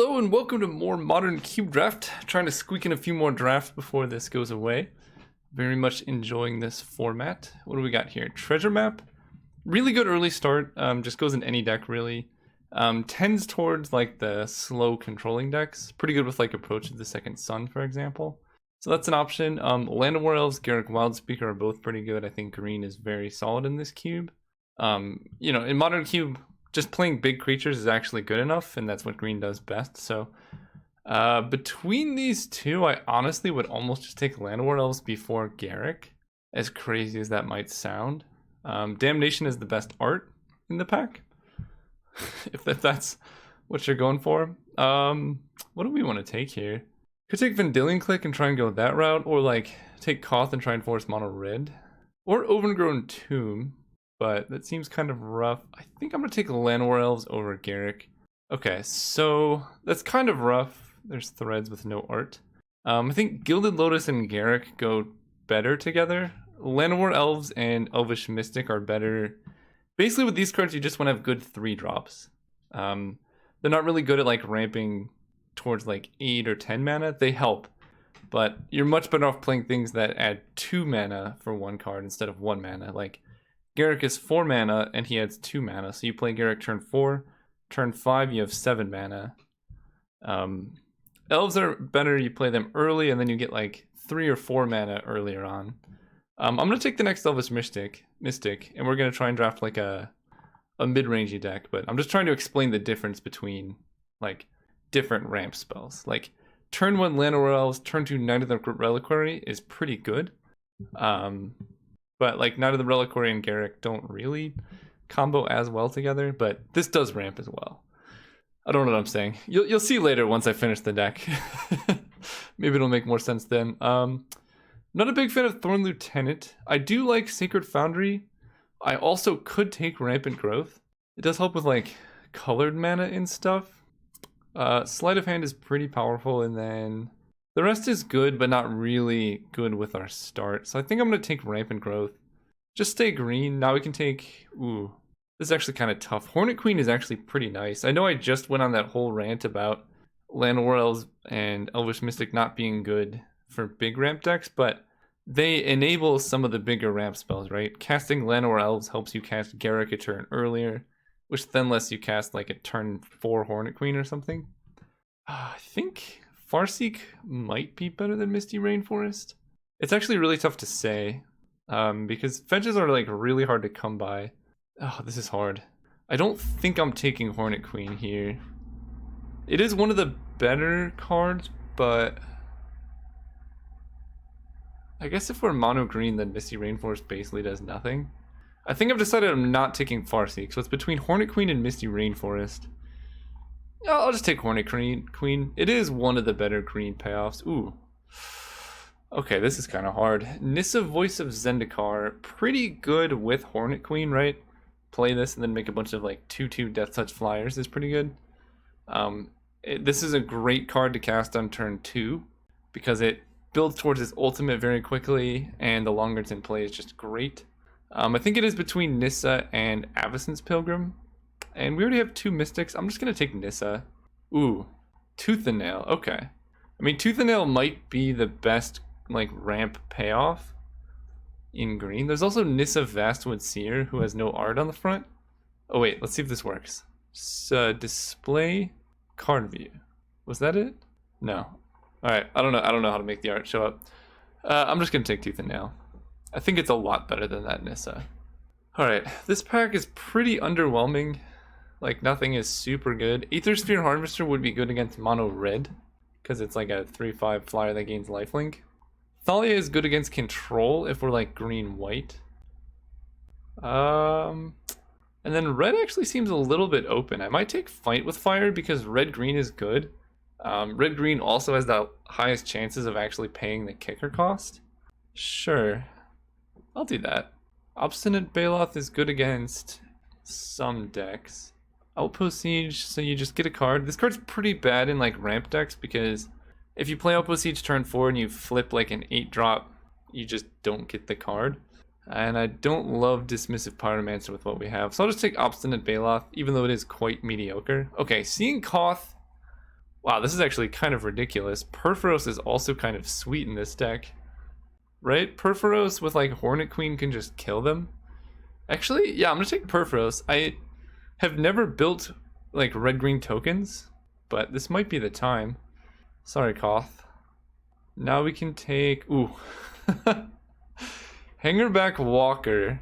Hello and welcome to more Modern Cube Draft. Trying to squeak in a few more drafts before this goes away. Very much enjoying this format. What do we got here? Treasure map. Really good early start. Just goes in any deck really. Tends towards like the slow controlling decks. Pretty good with like Approach of the Second Sun, for example. So that's an option. Land of War Elves, Garruk Wildspeaker are both pretty good. I think green is very solid in this cube. In Modern Cube, just playing big creatures is actually good enough, and that's what green does best. So between these two, I honestly would almost just take Land of War Elves before Garruk, as crazy as that might sound. Damnation is the best art in the pack, if that's what you're going for. What do we want to take here? Could take Vendilion Clique and try and go that route, or like take Koth and try and force mono red, or Overgrown Tomb. But that seems kind of rough. I think I'm going to take Land of War Elves over Garruk. Okay, so that's kind of rough. There's threads with no art. I think Gilded Lotus and Garruk go better together. Land of War Elves and Elvish Mystic are better. Basically with these cards, you just want to have good 3-drops. They're not really good at like ramping towards like 8 or 10 mana. They help, but you're much better off playing things that add 2 mana for 1 card instead of 1 mana. Like Garruk is 4 mana and he adds 2 mana. So you play Garruk turn 4, turn 5 you have 7 mana. Elves are better, you play them early and then you get like 3 or 4 mana earlier on. I'm going to take the next Elvish Mystic and we're going to try and draft like a mid-rangey deck, but I'm just trying to explain the difference between like different ramp spells. Like turn 1 Land of War Elves, turn 2 Knight of the Reliquary is pretty good. But like Knight of the Reliquary and Garruk don't really combo as well together, but this does ramp as well. I don't know what I'm saying. You'll see later once I finish the deck. Maybe it'll make more sense then. Not a big fan of Thorn Lieutenant. I do like Sacred Foundry. I also could take Rampant Growth. It does help with like colored mana and stuff. Sleight of Hand is pretty powerful, and then the rest is good, but not really good with our start. So I think I'm going to take Rampant Growth. Just stay green. Now we can take... Ooh, this is actually kind of tough. Hornet Queen is actually pretty nice. I know I just went on that whole rant about Land of War Elves and Elvish Mystic not being good for big ramp decks, but they enable some of the bigger ramp spells, right? Casting Land of War Elves helps you cast Garruk a turn earlier, which then lets you cast like a turn 4 Hornet Queen or something. I think Farseek might be better than Misty Rainforest. It's actually really tough to say because fetches are like really hard to come by. Oh, this is hard. I don't think I'm taking Hornet Queen here. It is one of the better cards, but I guess if we're mono green, then Misty Rainforest basically does nothing. I think I've decided I'm not taking Farseek, so it's between Hornet Queen and Misty Rainforest. I'll just take Hornet Queen. It is one of the better green payoffs. Ooh. Okay, this is kind of hard. Nissa, Voice of Zendikar. Pretty good with Hornet Queen, right? Play this and then make a bunch of like 2/2 Death Touch flyers is pretty good. This is a great card to cast on turn 2 because it builds towards its ultimate very quickly, and the longer it's in play is just great. I think it is between Nissa and Avacyn's Pilgrim. And we already have 2 Mystics. I'm just going to take Nissa. Ooh, Tooth and Nail. Okay. I mean, Tooth and Nail might be the best like ramp payoff in green. There's also Nissa Vastwood Seer, who has no art on the front. Oh wait, let's see if this works. Display card view. Was that it? No. Alright, I don't know how to make the art show up. I'm just going to take Tooth and Nail. I think it's a lot better than that Nissa. Alright, this pack is pretty underwhelming. Like, nothing is super good. Aethersphere Harvester would be good against mono red, because it's like a 3/5 flyer that gains lifelink. Thalia is good against control if we're like green-white. And then red actually seems a little bit open. I might take Fight with Fire because red-green is good. Red-green also has the highest chances of actually paying the kicker cost. Sure, I'll do that. Obstinate Baloth is good against some decks. Outpost Siege, so you just get a card. This card's pretty bad in like ramp decks because if you play Outpost Siege turn 4 and you flip like an 8-drop, you just don't get the card. And I don't love Dismissive Pyromancer with what we have, so I'll just take Obstinate Baloth, even though it is quite mediocre. Okay, seeing Koth Wow, this is actually kind of ridiculous. Perforos is also kind of sweet in this deck. Right? Perforos with like Hornet Queen can just kill them. Actually, yeah, I'm gonna take Perforos. I have never built like red-green tokens, but this might be the time. Sorry, Koth. Now we can take... Ooh. Hangerback Walker,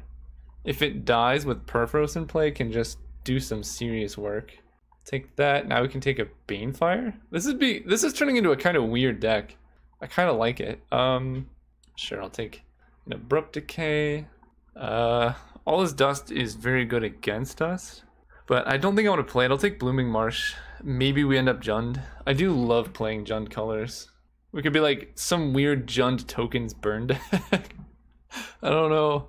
if it dies with Perforos in play, can just do some serious work. Take that. Now we can take a Banefire. This is turning into a kind of weird deck. I kind of like it. Sure, I'll take an Abrupt Decay. All his dust is very good against us, but I don't think I want to play it. I'll take Blooming Marsh. Maybe we end up Jund. I do love playing Jund colors. We could be like some weird Jund tokens burn deck. I don't know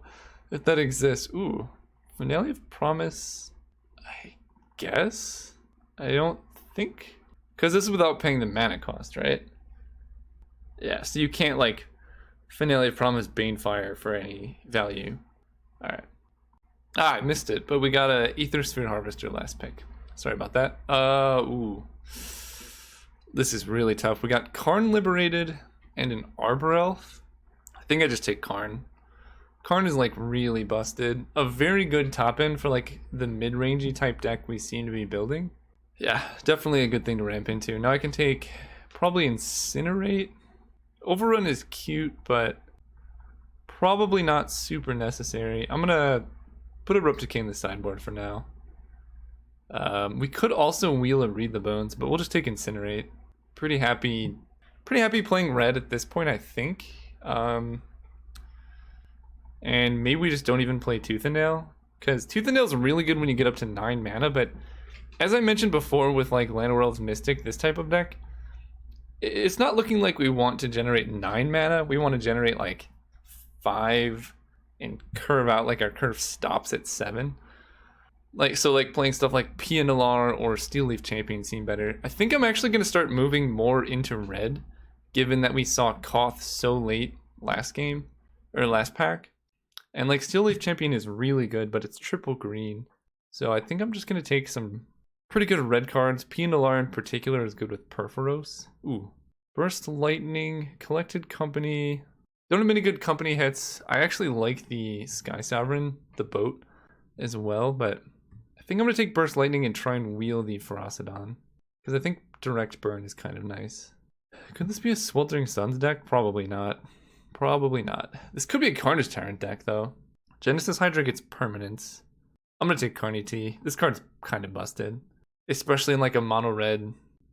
if that exists. Ooh, Finale of Promise, I guess? I don't think, because this is without paying the mana cost, right? Yeah, so you can't like Finale of Promise Banefire for any value. Alright. Ah, I missed it, but we got a Aether Sphere Harvester last pick. Sorry about that. Ooh. This is really tough. We got Karn Liberated and an Arbor Elf. I think I just take Karn. Karn is like really busted. A very good top end for like the mid-rangey type deck we seem to be building. Yeah, definitely a good thing to ramp into. Now I can take probably Incinerate. Overrun is cute, but probably not super necessary. I'm gonna put Abrupt Decay in the sideboard for now. We could also wheel a Read the Bones, but we'll just take Incinerate. Pretty happy playing red at this point, I think. And maybe we just don't even play Tooth and Nail, because Tooth and Nail is really good when you get up to 9 mana, but as I mentioned before with like Land of Worlds Mystic, this type of deck, it's not looking like we want to generate 9 mana. We want to generate like 5 and curve out, like our curve stops at 7. Like, so like playing stuff like Pianalar or Steel Leaf Champion seem better. I think I'm actually going to start moving more into red, given that we saw Koth so late last game, or last pack. And like Steel Leaf Champion is really good, but it's triple green. So I think I'm just going to take some pretty good red cards. Pianalar in particular is good with Perforos. Ooh. Burst Lightning, Collected Company. Don't have many good company hits. I actually like the Sky Sovereign, the boat, as well, but I think I'm going to take Burst Lightning and try and wheel the Ferocidon, because I think Direct Burn is kind of nice. Could this be a Sweltering Suns deck? Probably not. Probably not. This could be a Carnage Tyrant deck, though. Genesis Hydra gets permanence. I'm going to take Carny T. This card's kind of busted, especially in like a mono red,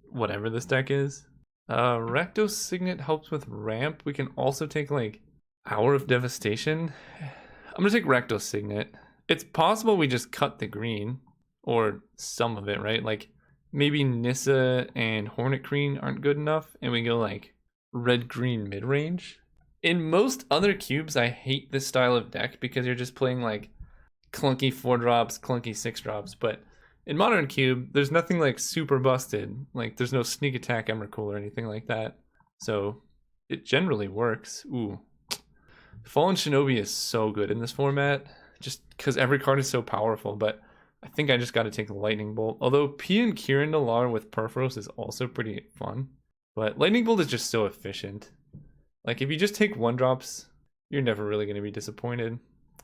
whatever this deck is. Rakdos Signet helps with ramp. We can also take like Hour of Devastation. I'm going to take Rakdos Signet. It's possible we just cut the green, or some of it, right? Like maybe Nissa and Hornet Queen aren't good enough, and we go like red-green mid-range. In most other cubes, I hate this style of deck because you're just playing like clunky 4-drops, clunky 6-drops, but in Modern Cube, there's nothing like super busted. Like there's no Sneak Attack Emrakul or anything like that. So it generally works. Ooh. Fallen Shinobi is so good in this format, just because every card is so powerful, but I think I just got to take Lightning Bolt. Although P and Kirin Nalar with Perforos is also pretty fun. But Lightning Bolt is just so efficient. Like if you just take 1-drops, you're never really going to be disappointed.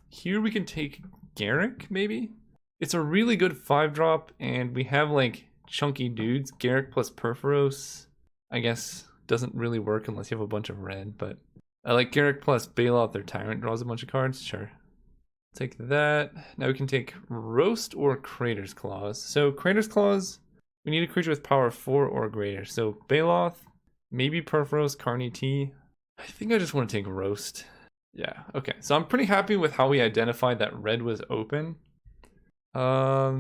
Here we can take Garrick, maybe? It's a really good 5-drop, and we have like chunky dudes. Garrick plus Perforos, I guess, doesn't really work unless you have a bunch of red, but I like Garrick plus Bailout. Their Tyrant draws a bunch of cards. Sure. Take that. Now we can take Roast or Crater's Claws. So Crater's Claws, we need a creature with power 4 or greater. So Bailoth, maybe Perforos, Carny T. I think I just want to take Roast. Yeah, okay. So I'm pretty happy with how we identified that red was open. I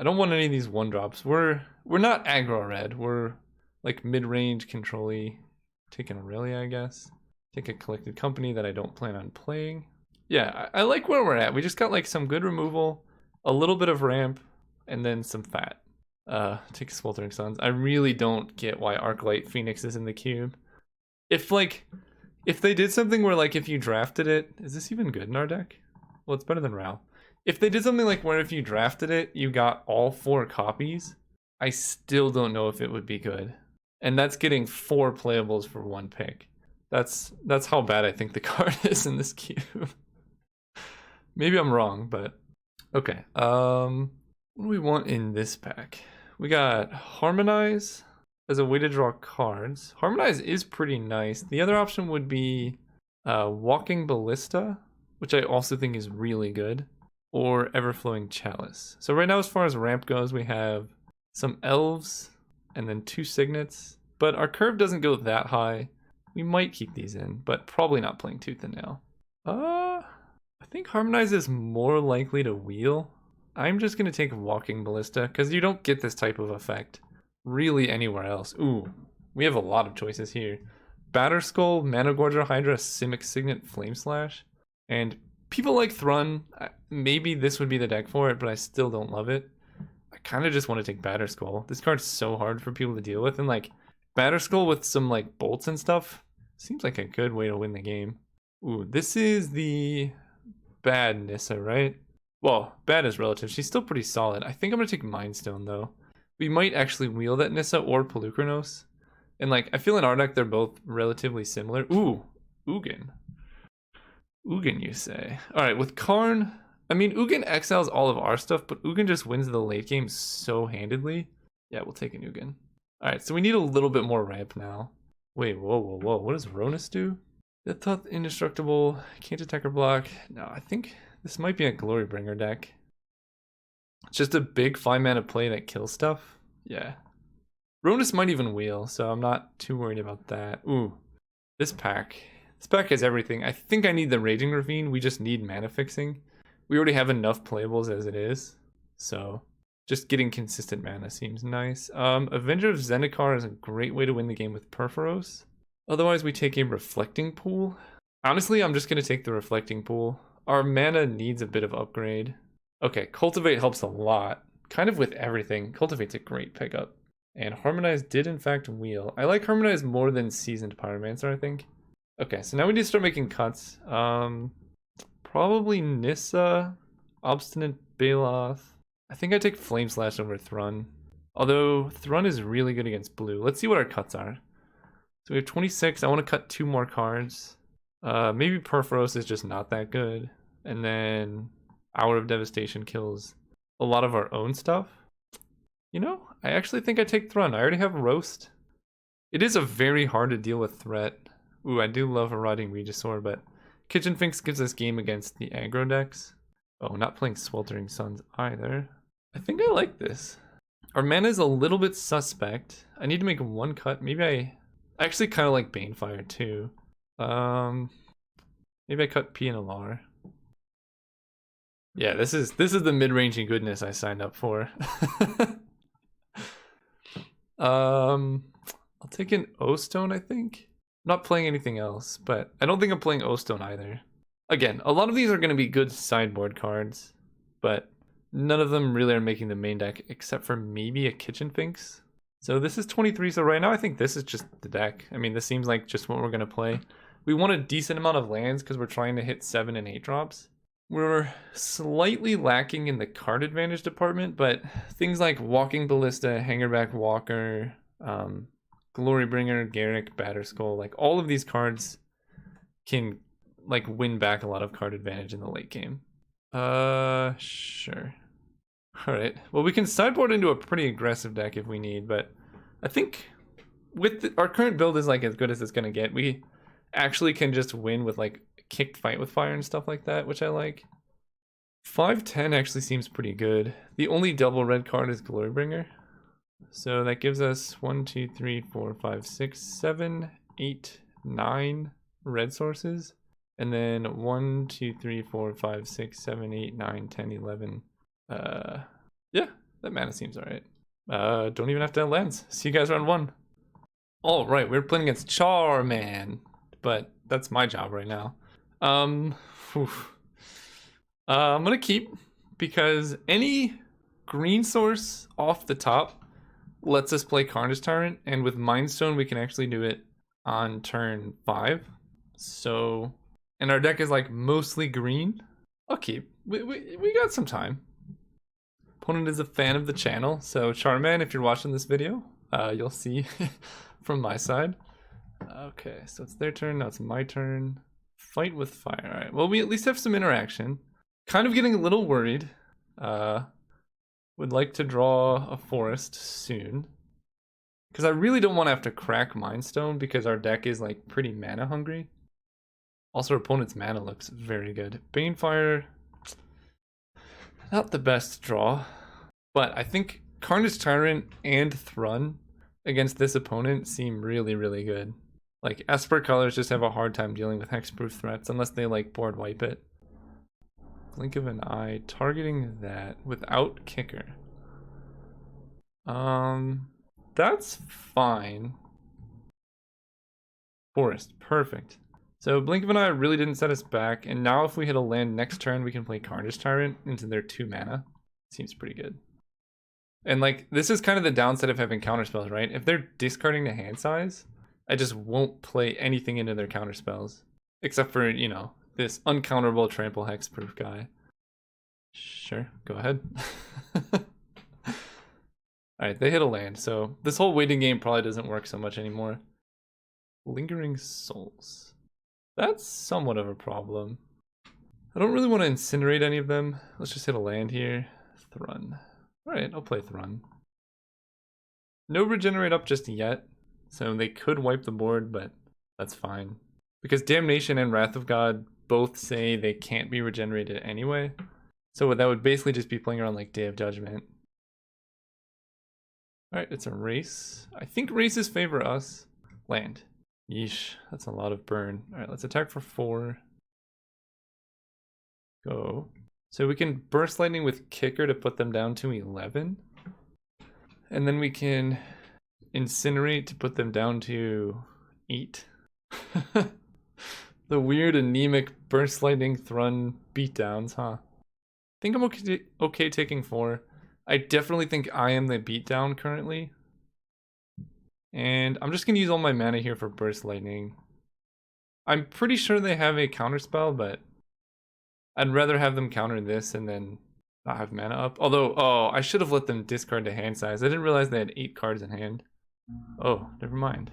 don't want any of these 1-drops. We're not aggro red. We're like mid-range control-y. Take an Aurelia, I guess. Take a Collected Company that I don't plan on playing. Yeah, I like where we're at. We just got like some good removal, a little bit of ramp, and then some fat. Take Sweltering Suns. I really don't get why Arclight Phoenix is in the cube. If they did something where like if you drafted it, is this even good in our deck? Well, it's better than Ral. If they did something like where if you drafted it, you got all 4 copies, I still don't know if it would be good. And that's getting 4 playables for 1 pick. That's how bad I think the card is in this cube. Maybe I'm wrong, but okay. What do we want in this pack? We got Harmonize as a way to draw cards. Harmonize is pretty nice. The other option would be Walking Ballista, which I also think is really good, or Everflowing Chalice. So right now, as far as ramp goes, we have some elves and then 2 signets, but our curve doesn't go that high. We might keep these in, but probably not playing Tooth and Nail. I think Harmonize is more likely to wheel. I'm just gonna take Walking Ballista, because you don't get this type of effect really anywhere else. Ooh, we have a lot of choices here. Batterskull, Managorger, Hydra, Simic Signet, Flame Slash. And people like Thrun, maybe this would be the deck for it, but I still don't love it. I kind of just want to take Batterskull. This card's so hard for people to deal with, and like Batterskull with some like bolts and stuff seems like a good way to win the game. Ooh, this is the bad Nissa, right? Well, bad is relative. She's still pretty solid. I think I'm gonna take Mind Stone though. We might actually wheel that Nissa or Pelucranos. And like, I feel in our deck they're both relatively similar. Ooh, Ugin. Ugin, you say? Alright, with Karn, I mean, Ugin exiles all of our stuff, but Ugin just wins the late game so handedly. Yeah, we'll take an Ugin. Alright, so we need a little bit more ramp now. Wait, whoa. What does Ronus do? Death Touch, Indestructible, can't attack or block. No, I think this might be a Glorybringer deck. It's just a big 5-mana play that kills stuff. Yeah. Ronus might even wheel, so I'm not too worried about that. Ooh, this pack. This pack has everything. I think I need the Raging Ravine. We just need mana fixing. We already have enough playables as it is. So just getting consistent mana seems nice. Avenger of Zendikar is a great way to win the game with Perforos. Otherwise, we take a Reflecting Pool. Honestly, I'm just going to take the Reflecting Pool. Our mana needs a bit of upgrade. Okay, Cultivate helps a lot. Kind of with everything. Cultivate's a great pickup. And Harmonize did in fact wheel. I like Harmonize more than Seasoned Pyromancer, I think. Okay, so now we need to start making cuts. Probably Nissa, Obstinate Baloth. I think I take Flame Slash over Thrun. Although Thrun is really good against blue. Let's see what our cuts are. So we have 26. I want to cut 2 more cards. Maybe Perforos is just not that good. And then Hour of Devastation kills a lot of our own stuff. You know, I actually think I take Thrun. I already have Roast. It is a very hard to deal with threat. Ooh, I do love a Rotting Regisaur, but Kitchen Finks gives us game against the aggro decks. Oh, not playing Sweltering Suns either. I think I like this. Our mana is a little bit suspect. I need to make 1 cut. Maybe I actually kind of like Banefire too. Maybe I cut P and Alar. Yeah, this is the mid-rangey goodness I signed up for. I'll take an O-Stone, I think. I'm not playing anything else, but I don't think I'm playing O-Stone either. Again, a lot of these are going to be good sideboard cards, but none of them really are making the main deck except for maybe a Kitchen Finks. So this is 23, so right now I think this is just the deck. I mean, this seems like just what we're going to play. We want a decent amount of lands because we're trying to hit 7 and 8 drops. We're slightly lacking in the card advantage department, but things like Walking Ballista, Hangerback Walker, Glorybringer, Garrick, Batterskull, like all of these cards can like win back a lot of card advantage in the late game. Sure. Alright, well we can sideboard into a pretty aggressive deck if we need, but I think with our current build is like as good as it's gonna get. We actually can just win with like kicked Fight with Fire and stuff like that, which I like. 5/10 actually seems pretty good. The only double red card is Glorybringer. So that gives us 1, 2, 3, 4, 5, 6, 7, 8, 9 red sources. And then 1, 2, 3, 4, 5, 6, 7, 8, 9, 10, 11. Yeah, that mana seems alright. Don't even have to have lands. See you guys round 1. Alright, we're playing against Charman. But that's my job right now. I'm gonna keep, because any green source off the top lets us play Carnage Tyrant, and with Mindstone we can actually do it on turn 5. So, and our deck is like mostly green. I'll keep. We got some time. Opponent is a fan of the channel, so Charman, if you're watching this video, you'll see from my side. Okay, so it's their turn, now it's my turn. Fight with fire. Alright, well, we at least have some interaction. Kind of getting a little worried. Would like to draw a forest soon. Because I really don't want to have to crack Mind Stone because our deck is like pretty mana hungry. Also, our opponent's mana looks very good. Banefire, not the best draw. But I think Carnage Tyrant and Thrun against this opponent seem really, really good. Like, Esper Colors just have a hard time dealing with hexproof threats unless they like board wipe it. Blink of an eye, targeting that without kicker. That's fine. Forest, perfect. So Blink of an Eye really didn't set us back, and now if we hit a land next turn, we can play Carnage Tyrant into their 2 mana. Seems pretty good. And like, this is kind of the downside of having counterspells, right? If they're discarding the hand size, I just won't play anything into their counterspells. Except for, you know, this uncounterable trample hexproof guy. Sure, go ahead. Alright, they hit a land, so this whole waiting game probably doesn't work so much anymore. Lingering Souls. That's somewhat of a problem. I don't really want to incinerate any of them. Let's just hit a land here. Thrun. Alright, I'll play Thrun. No regenerate up just yet, so they could wipe the board, but that's fine. Because Damnation and Wrath of God both say they can't be regenerated anyway. So that would basically just be playing around like Day of Judgment. Alright, it's a race. I think races favor us. Land. Yeesh, that's a lot of burn. Alright, let's attack for 4. Go. So we can Burst Lightning with Kicker to put them down to 11. And then we can Incinerate to put them down to 8. The weird anemic Burst Lightning Thrun beatdowns, huh? I think I'm okay taking 4. I definitely think I am the beatdown currently. And I'm just going to use all my mana here for Burst Lightning. I'm pretty sure they have a counterspell, but I'd rather have them counter this and then not have mana up. Although, oh, I should have let them discard the hand size. I didn't realize they had 8 cards in hand. Oh, never mind.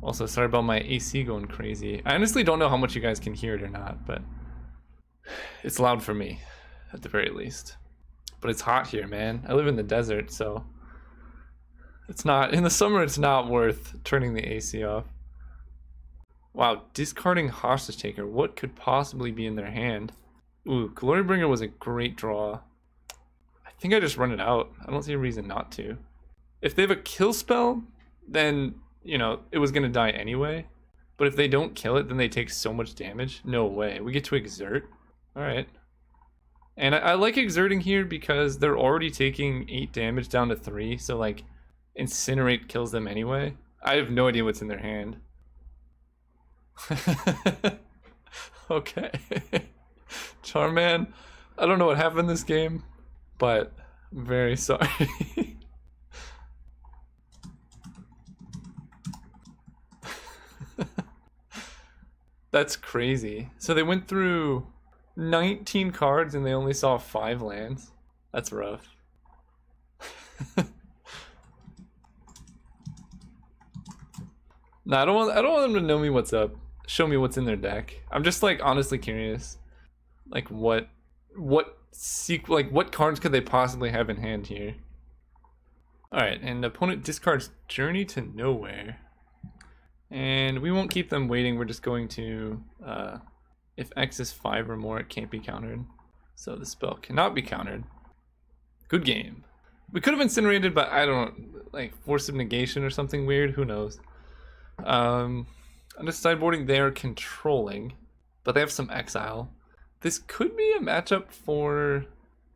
Also, sorry about my AC going crazy. I honestly don't know how much you guys can hear it or not, but it's loud for me, at the very least. But it's hot here, man. I live in the desert, so it's not, in the summer it's not worth turning the AC off. Wow, discarding Hostage Taker. What could possibly be in their hand? Ooh, Glorybringer was a great draw. I think I just run it out. I don't see a reason not to. If they have a kill spell, then, you know, it was going to die anyway. But if they don't kill it, then they take so much damage. No way. We get to exert. Alright. And I like exerting here because they're already taking 8 damage down to 3. So, like, Incinerate kills them anyway. I have no idea what's in their hand. Okay. Charman, I don't know what happened this game, but I'm very sorry. That's crazy. So they went through 19 cards and they only saw 5 lands. That's rough. No, I don't want them to know me what's up. Show me what's in their deck. I'm just like honestly curious. Like what cards could they possibly have in hand here? Alright, and opponent discards Journey to Nowhere. And we won't keep them waiting, we're just going to if X is 5 or more, it can't be countered. So the spell cannot be countered. Good game. We could have incinerated, but I don't, like Force of Negation or something weird, who knows. On the sideboarding, they are controlling, but they have some exile. This could be a matchup for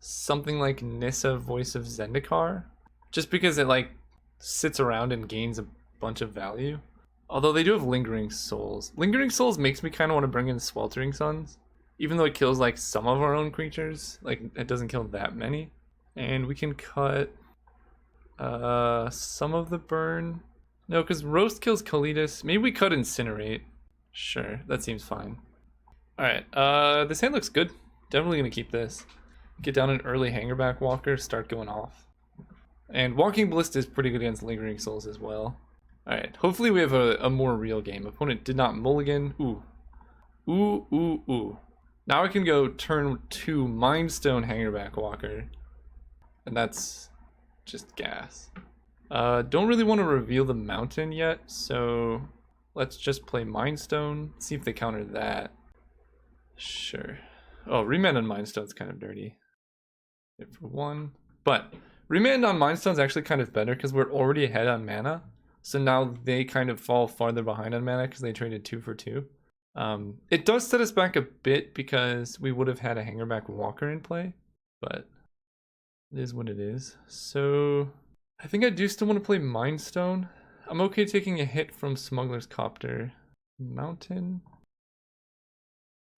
something like Nissa, Voice of Zendikar, just because it like sits around and gains a bunch of value. Although they do have Lingering Souls. Lingering Souls makes me kind of want to bring in Sweltering Suns, even though it kills like some of our own creatures. Like it doesn't kill that many, and we can cut some of the burn. No, because Roast kills Kalidas. Maybe we cut Incinerate. Sure, that seems fine. Alright, this hand looks good. Definitely going to keep this. Get down an early Hangerback Walker, start going off. And Walking Ballista is pretty good against Lingering Souls as well. Alright, hopefully we have a more real game. Opponent did not mulligan. Ooh. Ooh, ooh, ooh. Now I can go turn 2 Mindstone Hangerback Walker. And that's just gas. Don't really want to reveal the mountain yet, so let's just play Mindstone, see if they counter that. Sure. Oh, remand on Mindstone's kind of dirty. Hit for 1. But remand on Mindstone's actually kind of better because we're already ahead on mana. So now they kind of fall farther behind on mana because they traded 2 for 2. It does set us back a bit because we would have had a Hangerback Walker in play, but it is what it is. So I think I do still want to play Mindstone. I'm okay taking a hit from Smuggler's Copter. Mountain.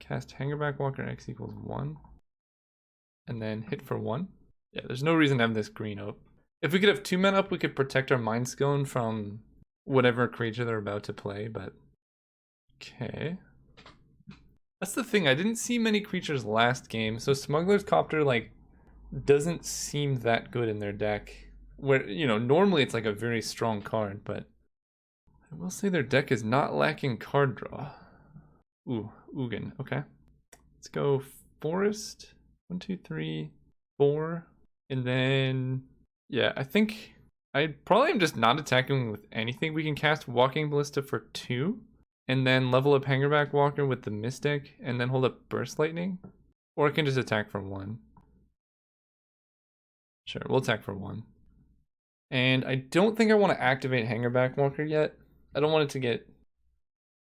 Cast Hangerback Walker X equals 1. And then hit for 1. Yeah, there's no reason to have this green up. If we could have 2 men up, we could protect our Mindstone from whatever creature they're about to play, but okay. That's the thing, I didn't see many creatures last game, so Smuggler's Copter, like, doesn't seem that good in their deck. Where, you know, normally it's like a very strong card, but I will say their deck is not lacking card draw. Ooh, Ugin, okay. Let's go Forest, 1, 2, 3, 4, and then, yeah, I think I probably am just not attacking with anything. We can cast Walking Ballista for 2, and then level up Hangerback Walker with the Mystic, and then hold up Burst Lightning, or I can just attack for 1. Sure, we'll attack for 1. And I don't think I want to activate Hangerback Walker yet. I don't want it to get,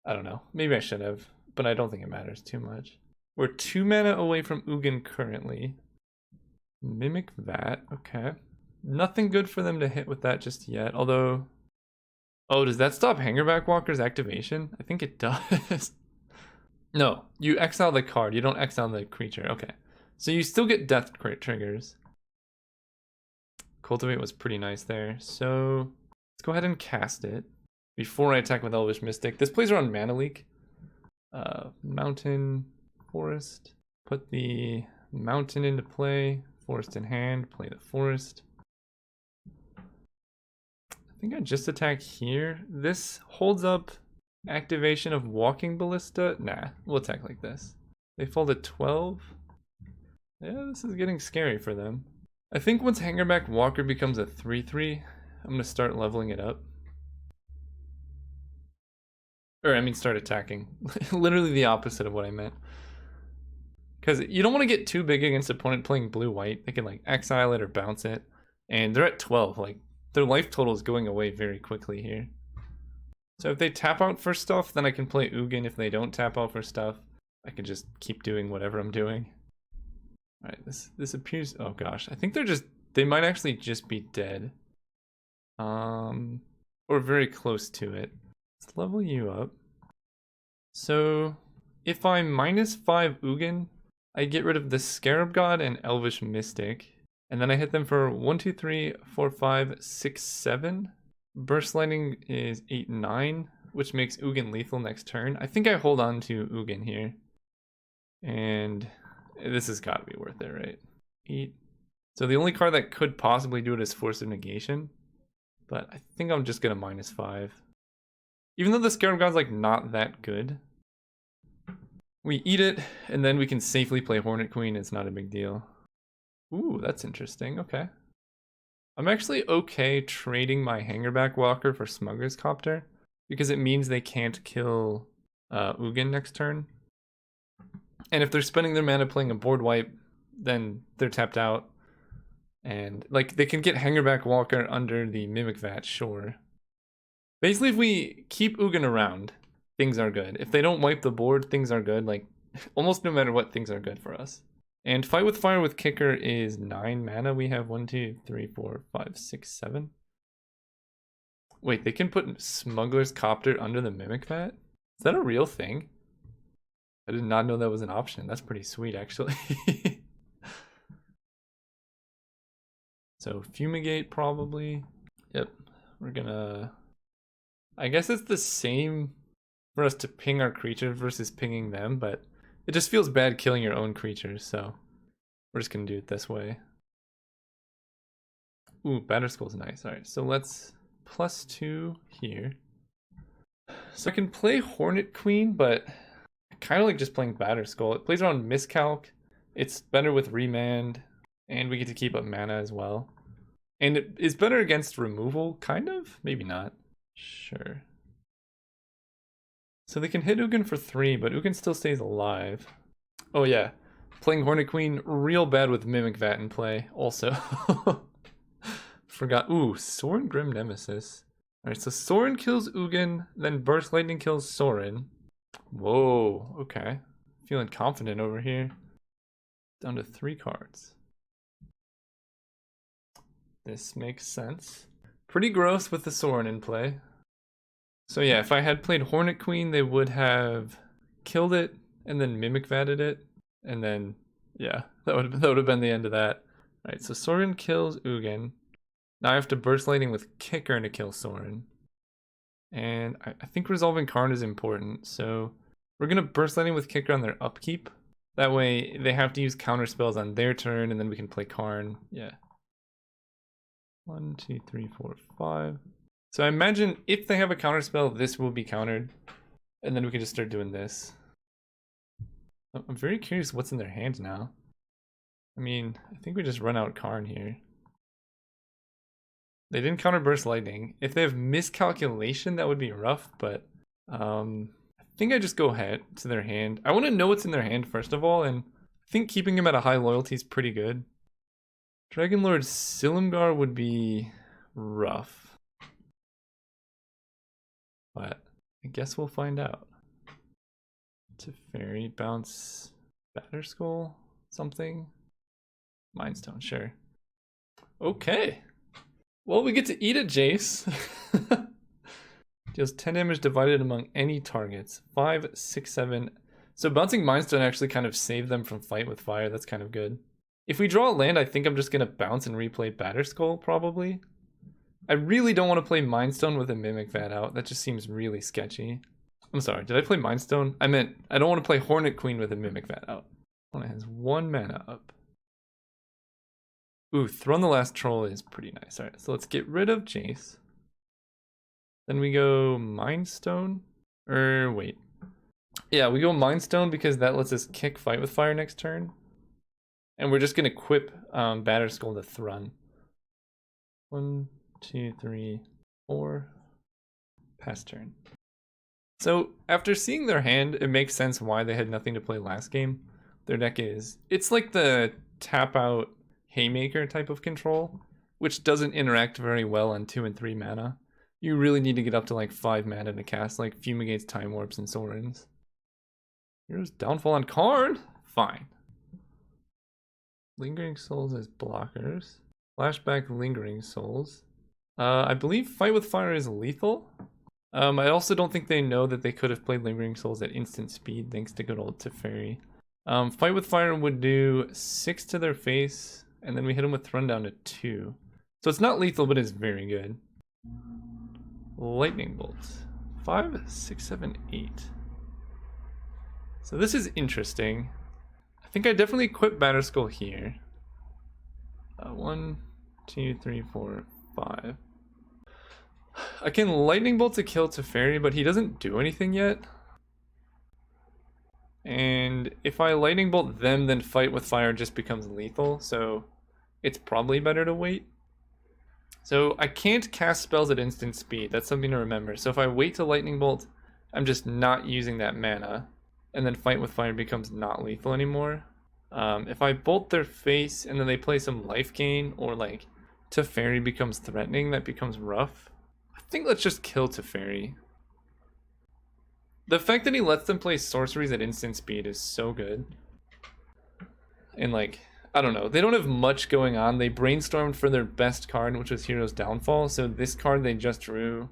I don't know, maybe I should have, but I don't think it matters too much. We're 2 mana away from Ugin currently. Mimic that, okay. Nothing good for them to hit with that just yet, although... Oh, does that stop Hangerback Walker's activation? I think it does. No, you exile the card, you don't exile the creature, okay. So you still get death triggers. Cultivate was pretty nice there, so let's go ahead and cast it before I attack with Elvish Mystic. This plays around Mana Leak. Mountain, Forest. Put the mountain into play. Forest in hand, play the forest. I think I just attack here. This holds up activation of Walking Ballista. Nah, we'll attack like this. They fall to 12. Yeah, this is getting scary for them. I think once Hangerback Walker becomes a 3/3, I'm going to start leveling it up. Or, I mean, start attacking. Literally the opposite of what I meant. Because you don't want to get too big against an opponent playing blue-white. They can, like, exile it or bounce it. And they're at 12. Like, their life total is going away very quickly here. So if they tap out for stuff, then I can play Ugin. If they don't tap out for stuff, I can just keep doing whatever I'm doing. Alright, this appears... Oh gosh, I think they might actually just be dead. Or very close to it. Let's level you up. So, if I'm -5 Ugin, I get rid of the Scarab God and Elvish Mystic. And then I hit them for 1, 2, 3, 4, 5, 6, 7. Burst Lightning is 8, 9, which makes Ugin lethal next turn. I think I hold on to Ugin here. And... this has got to be worth it, right? 8. So the only card that could possibly do it is Force of Negation. But I think I'm just going to -5. Even though the Scarab God's like not that good. We eat it, and then we can safely play Hornet Queen. It's not a big deal. Ooh, that's interesting. Okay. I'm actually okay trading my Hangerback Walker for Smuggler's Copter. Because it means they can't kill Ugin next turn. And if they're spending their mana playing a board wipe, then they're tapped out. And, like, they can get Hangerback Walker under the Mimic Vat, sure. Basically, if we keep Ugin around, things are good. If they don't wipe the board, things are good. Like, almost no matter what, things are good for us. And Fight with Fire with Kicker is 9 mana. We have 1, 2, 3, 4, 5, 6, 7. Wait, they can put Smuggler's Copter under the Mimic Vat? Is that a real thing? I did not know that was an option. That's pretty sweet, actually. So, Fumigate, probably. Yep. We're gonna... I guess it's the same for us to ping our creature versus pinging them, but it just feels bad killing your own creatures, so we're just gonna do it this way. Ooh, Batterskull's nice. Alright, so let's +2 here. So I can play Hornet Queen, but I kind of like just playing Batterskull. It plays around Miscalc. It's better with Remand, and we get to keep up mana as well. And it is better against removal, kind of? Maybe not. Sure. So they can hit Ugin for 3, but Ugin still stays alive. Oh yeah, playing Hornet Queen, real bad with Mimic Vat in play, also. Forgot. Ooh, Sorin Grim Nemesis. Alright, so Sorin kills Ugin, then Burst Lightning kills Sorin. Whoa, okay. Feeling confident over here. Down to 3 cards. This makes sense. Pretty gross with the Sorin in play. So yeah, if I had played Hornet Queen, they would have killed it and then Mimic Vatted it. And then, yeah, that would have been the end of that. Alright, so Sorin kills Ugin. Now I have to Burst Lightning with Kicker to kill Sorin. And I think resolving Karn is important, so we're going to Burst Lightning with Kicker on their upkeep. That way they have to use counter spells on their turn, and then we can play Karn. Yeah. 1, 2, 3, 4, 5. So I imagine if they have a counter spell, this will be countered. And then we can just start doing this. I'm very curious what's in their hands now. I mean, I think we just run out Karn here. They didn't counter Burst Lightning. If they have Miscalculation, that would be rough, but I think I just go ahead to their hand. I want to know what's in their hand first of all, and I think keeping him at a high loyalty is pretty good. Dragonlord Silumgar would be rough, but I guess we'll find out. Teferi, bounce Batterskull, something. Mindstone, sure. Okay. Well, we get to eat it, Jace. Deals 10 damage divided among any targets. 5, 6, 7. So bouncing Mindstone actually kind of saved them from Fight with Fire. That's kind of good. If we draw a land, I think I'm just going to bounce and replay Batterskull, probably. I really don't want to play Mindstone with a Mimic Vat out. That just seems really sketchy. I'm sorry, did I play Mindstone? I meant, I don't want to play Hornet Queen with a Mimic Vat out. One has 1 mana up. Ooh, Throne the Last Troll is pretty nice. Alright, so let's get rid of Jace. Then we go Mindstone. Wait. Yeah, we go Mindstone because that lets us kick Fight with Fire next turn. And we're just going to equip Batterskull to Thrun. 1, 2, 3, 4. Pass turn. So, after seeing their hand, it makes sense why they had nothing to play last game. Their deck is... It's like the tap out Haymaker type of control, which doesn't interact very well on 2 and 3 mana. You really need to get up to like 5 mana to cast like Fumigates, Time Warps, and Sorins. Here's Downfall on Karn. Fine. Lingering Souls as blockers. Flashback Lingering Souls. I believe Fight with Fire is lethal. I also don't think they know that they could have played Lingering Souls at instant speed thanks to good old Teferi. Fight with Fire would do 6 to their face, and then we hit them with Thrun down to 2. So it's not lethal, but it's very good. Lightning Bolt. 5, 6, 7, 8. So this is interesting. I think I definitely equip Batterskull here. 1, 2, 3, 4, 5. I can Lightning Bolt to kill Teferi, but he doesn't do anything yet. And if I Lightning Bolt them, then Fight with Fire just becomes lethal, so it's probably better to wait. So I can't cast spells at instant speed, that's something to remember. So if I wait to Lightning Bolt, I'm just not using that mana, and then Fight with Fire becomes not lethal anymore. If I bolt their face and then they play some life gain, or like Teferi becomes threatening, that becomes rough. I think let's just kill Teferi. The fact that he lets them play sorceries at instant speed is so good. And like, I don't know, they don't have much going on. They brainstormed for their best card, which was Hero's Downfall. So this card they just drew,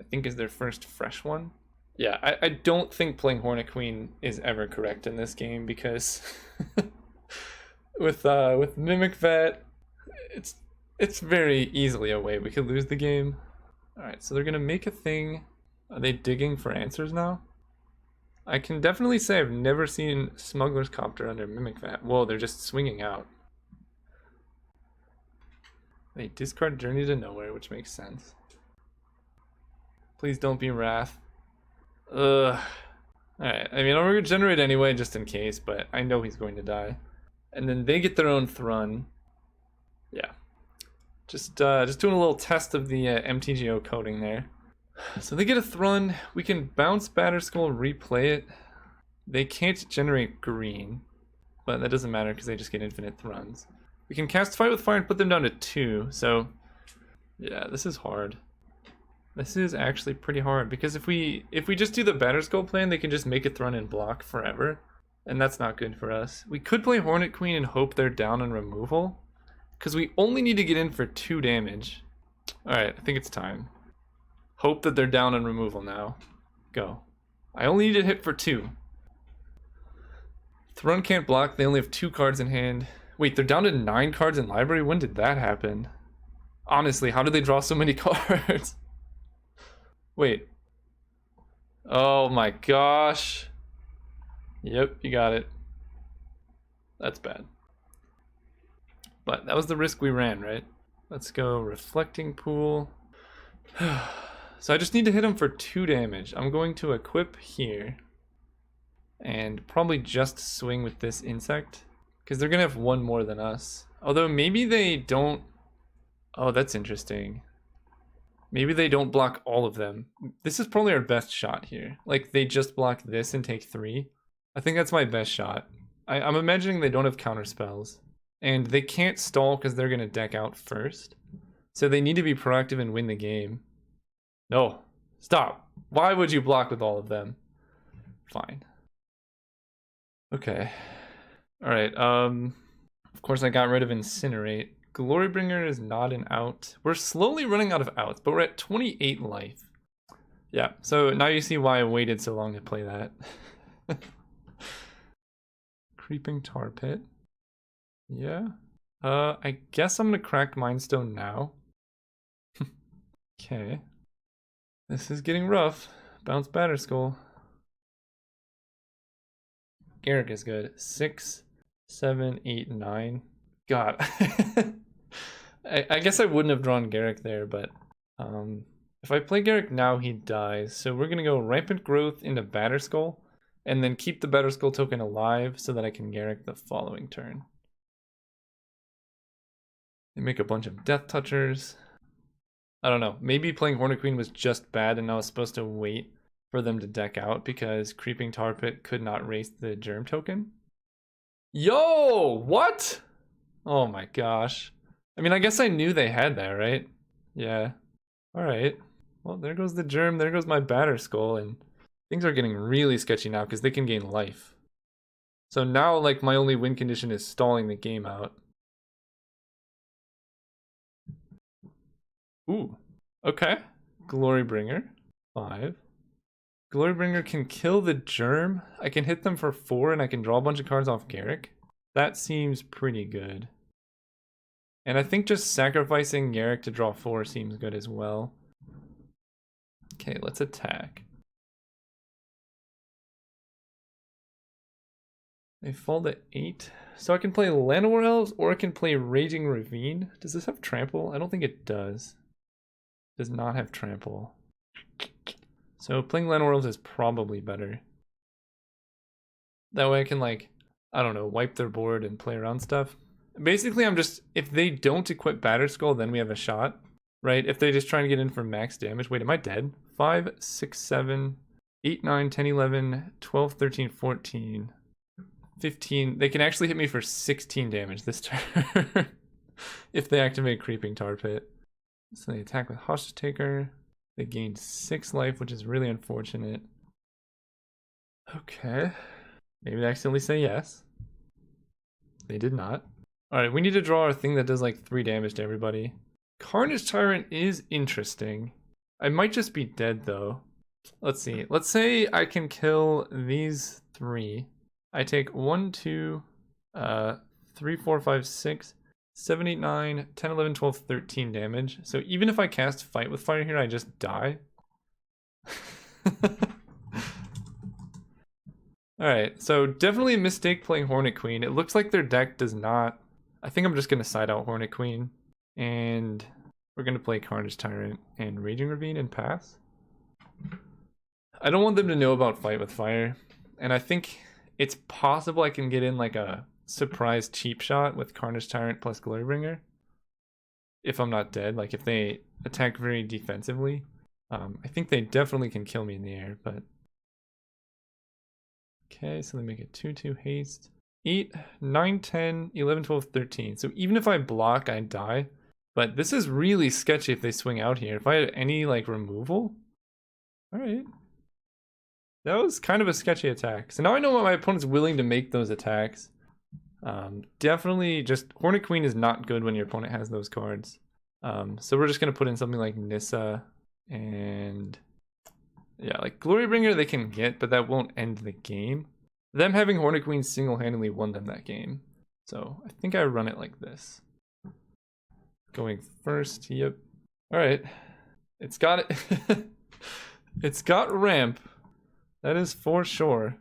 I think is their first fresh one. Yeah, I don't think playing Hornet Queen is ever correct in this game because with Mimic Vat, it's very easily a way we could lose the game. Alright, so they're gonna make a thing. Are they digging for answers now? I can definitely say I've never seen Smuggler's Copter under Mimic Vat. Whoa, they're just swinging out. They discard Journey to Nowhere, which makes sense. Please don't be Wrath. Ugh. Alright, I mean, I'm gonna generate anyway just in case, but I know he's going to die. And then they get their own Thrun. Yeah. Just doing a little test of the MTGO coding there. So they get a Thrun. We can bounce Batterskull, replay it. They can't generate green, but that doesn't matter because they just get infinite Thruns. We can cast Fight with Fire and put them down to 2, so yeah, this is hard. This is actually pretty hard because if we just do the Batterskull plan, they can just make a Thrun and block forever, and that's not good for us. We could play Hornet Queen and hope they're down on removal, because we only need to get in for 2 damage. Alright, I think it's time. Hope that they're down on removal now. Go. I only need to hit for 2. Thrun can't block, they only have 2 cards in hand. Wait, they're down to 9 cards in library? When did that happen? Honestly, how did they draw so many cards? Wait. Oh my gosh. Yep, you got it. That's bad. But that was the risk we ran, right? Let's go Reflecting Pool. So I just need to hit him for 2 damage. I'm going to equip here. And probably just swing with this insect. Because they're going to have 1 more than us. Although maybe they don't... Oh, that's interesting. Maybe they don't block all of them. This is probably our best shot here. Like, they just block this and take 3. I think that's my best shot. I'm imagining they don't have counter spells. And they can't stall because they're going to deck out first. So they need to be proactive and win the game. No. Stop. Why would you block with all of them? Fine. Okay. Alright, of course I got rid of Incinerate. Glorybringer is not an out. We're slowly running out of outs, but we're at 28 life. Yeah, so now you see why I waited so long to play that. Creeping Tar Pit. Yeah. I guess I'm gonna crack Mindstone now. Okay. This is getting rough. Bounce Batterskull. Garrick is good. 6, 7, 8, 9. God. I guess I wouldn't have drawn Garrick there, but if I play Garrick now, he dies. So we're gonna go Rampant Growth into Batterskull, and then keep the Batterskull token alive so that I can Garrick the following turn. They make a bunch of Death Touchers. I don't know. Maybe playing Hornet Queen was just bad, and I was supposed to wait for them to deck out because Creeping Tar Pit could not raise the Germ token. Yo! What? Oh my gosh. I mean, I guess I knew they had that, right? Yeah. Alright. Well, there goes the Germ, there goes my Batterskull, and things are getting really sketchy now because they can gain life. So now, like, my only win condition is stalling the game out. Ooh. Okay. Glorybringer. 5. Glorybringer can kill the Germ. I can hit them for 4 and I can draw a bunch of cards off Garrick. That seems pretty good. And I think just sacrificing Garrick to draw 4 seems good as well. Okay, let's attack. They fall to 8. So I can play Llanowar Elves or I can play Raging Ravine. Does this have trample? I don't think it does. It does not have trample. So playing Llanowar Elves is probably better. That way I can, like, I don't know, wipe their board and play around stuff. Basically, I'm just, if they don't equip Batterskull, then we have a shot, right? If they just try to get in for max damage. Wait, am I dead? 5, 6, 7, 8, 9, 10, 11, 12, 13, 14, 15. They can actually hit me for 16 damage this turn if they activate Creeping Tar Pit. So they attack with Hostage Taker. They gained 6 life, which is really unfortunate. Okay. Maybe they accidentally say yes. They did not. Alright, we need to draw our thing that does like 3 damage to everybody. Carnage Tyrant is interesting. I might just be dead though. Let's see. Let's say I can kill these 3. I take 1, 2, 3, 4, 5, 6, 7, 8, 9, 10, 11, 12, 13 damage. So even if I cast Fight with Fire here, I just die. Alright, so definitely a mistake playing Hornet Queen. It looks like their deck does not... I think I'm just going to side out Hornet Queen. And we're going to play Carnage Tyrant and Raging Ravine and pass. I don't want them to know about Fight with Fire. And I think it's possible I can get in like a surprise cheap shot with Carnage Tyrant plus Glorybringer. If I'm not dead, like if they attack very defensively. I think they definitely can kill me in the air, but... Okay, so they make it 2/2 haste. 8, 9, 10, 11, 12, 13. So even if I block, I die. But this is really sketchy if they swing out here. If I had any, like, removal... Alright. That was kind of a sketchy attack. So now I know what my opponent's willing to make those attacks. Definitely just... Hornet Queen is not good when your opponent has those cards. So we're just going to put in something like Nissa and... Yeah, like Glorybringer they can get, but that won't end the game. Them having Hornet Queen single-handedly won them that game. So I think I run it like this. Going first, yep. Alright. It's got it. It's got ramp. That is for sure.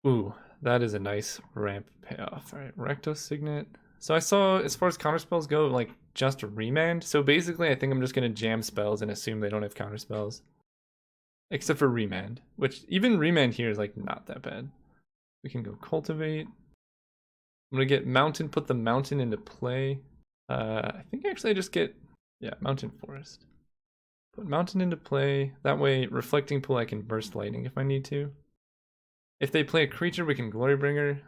Ooh, that is a nice ramp payoff. Alright, Recto Signet. So I saw, as far as counter spells go, like just Remand. So basically I think I'm just gonna jam spells and assume they don't have counter spells. Except for Remand, which even Remand here is like not that bad. We can go Cultivate. I'm gonna get Mountain, put the Mountain into play. I think actually I just get, yeah, Mountain Forest. Put Mountain into play. That way, Reflecting Pool, I can Burst Lightning if I need to. If they play a creature, we can Glorybringer.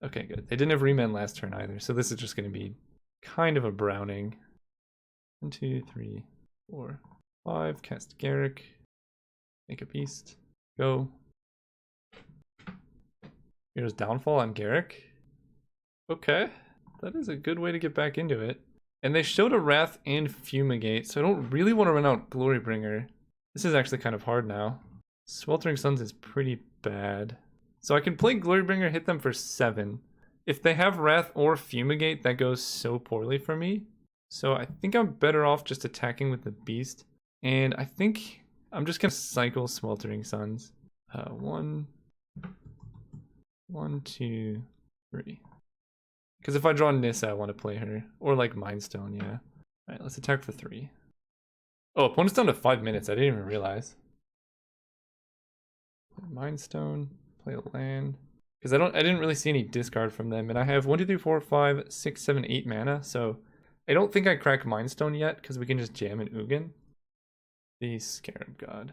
Okay, good. They didn't have Remand last turn either, so this is just gonna be kind of a Browning. 1, 2, 3, 4, 5. Cast Garruk. Make a beast. Go. Here's Downfall on Garruk. Okay. That is a good way to get back into it. And they showed a Wrath and Fumigate, so I don't really want to run out Glorybringer. This is actually kind of hard now. Sweltering Suns is pretty bad. So I can play Glorybringer, hit them for 7. If they have Wrath or Fumigate, that goes so poorly for me. So I think I'm better off just attacking with the Beast. And I think I'm just gonna cycle Sweltering Suns. 1, 2, 3. Because if I draw Nissa, I want to play her. Or like Mind Stone, yeah. Alright, let's attack for 3. Oh, opponent's down to 5 minutes. I didn't even realize. Mind Stone, play a land. Because I didn't really see any discard from them. And I have 1, 2, 3, 4, 5, 6, 7, 8 mana. So I don't think I crack Mind Stone yet, because we can just jam an Ugin. The Scarab God.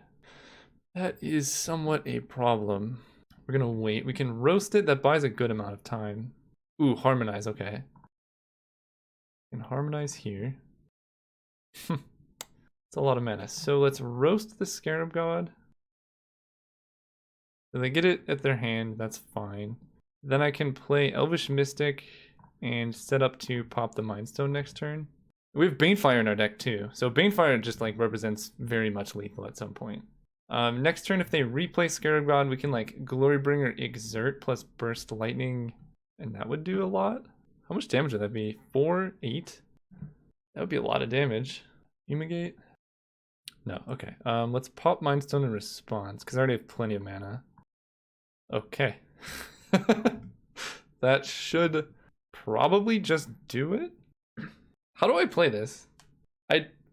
That is somewhat a problem. We're gonna wait. We can roast it. That buys a good amount of time. Ooh, Harmonize, okay. And Harmonize here. It's a lot of mana. So let's roast the Scarab God. So they get it at their hand, that's fine. Then I can play Elvish Mystic and set up to pop the Mind Stone next turn. We have Banefire in our deck too, so Banefire just like represents very much lethal at some point. Next turn, if they replay Scarab God, we can like Glorybringer Exert plus Burst Lightning, and that would do a lot. How much damage would that be? 4, 8? That would be a lot of damage. Fumigate? No, okay. Let's pop Mind Stone in response, because I already have plenty of mana. Okay. That should probably just do it. How do I play this?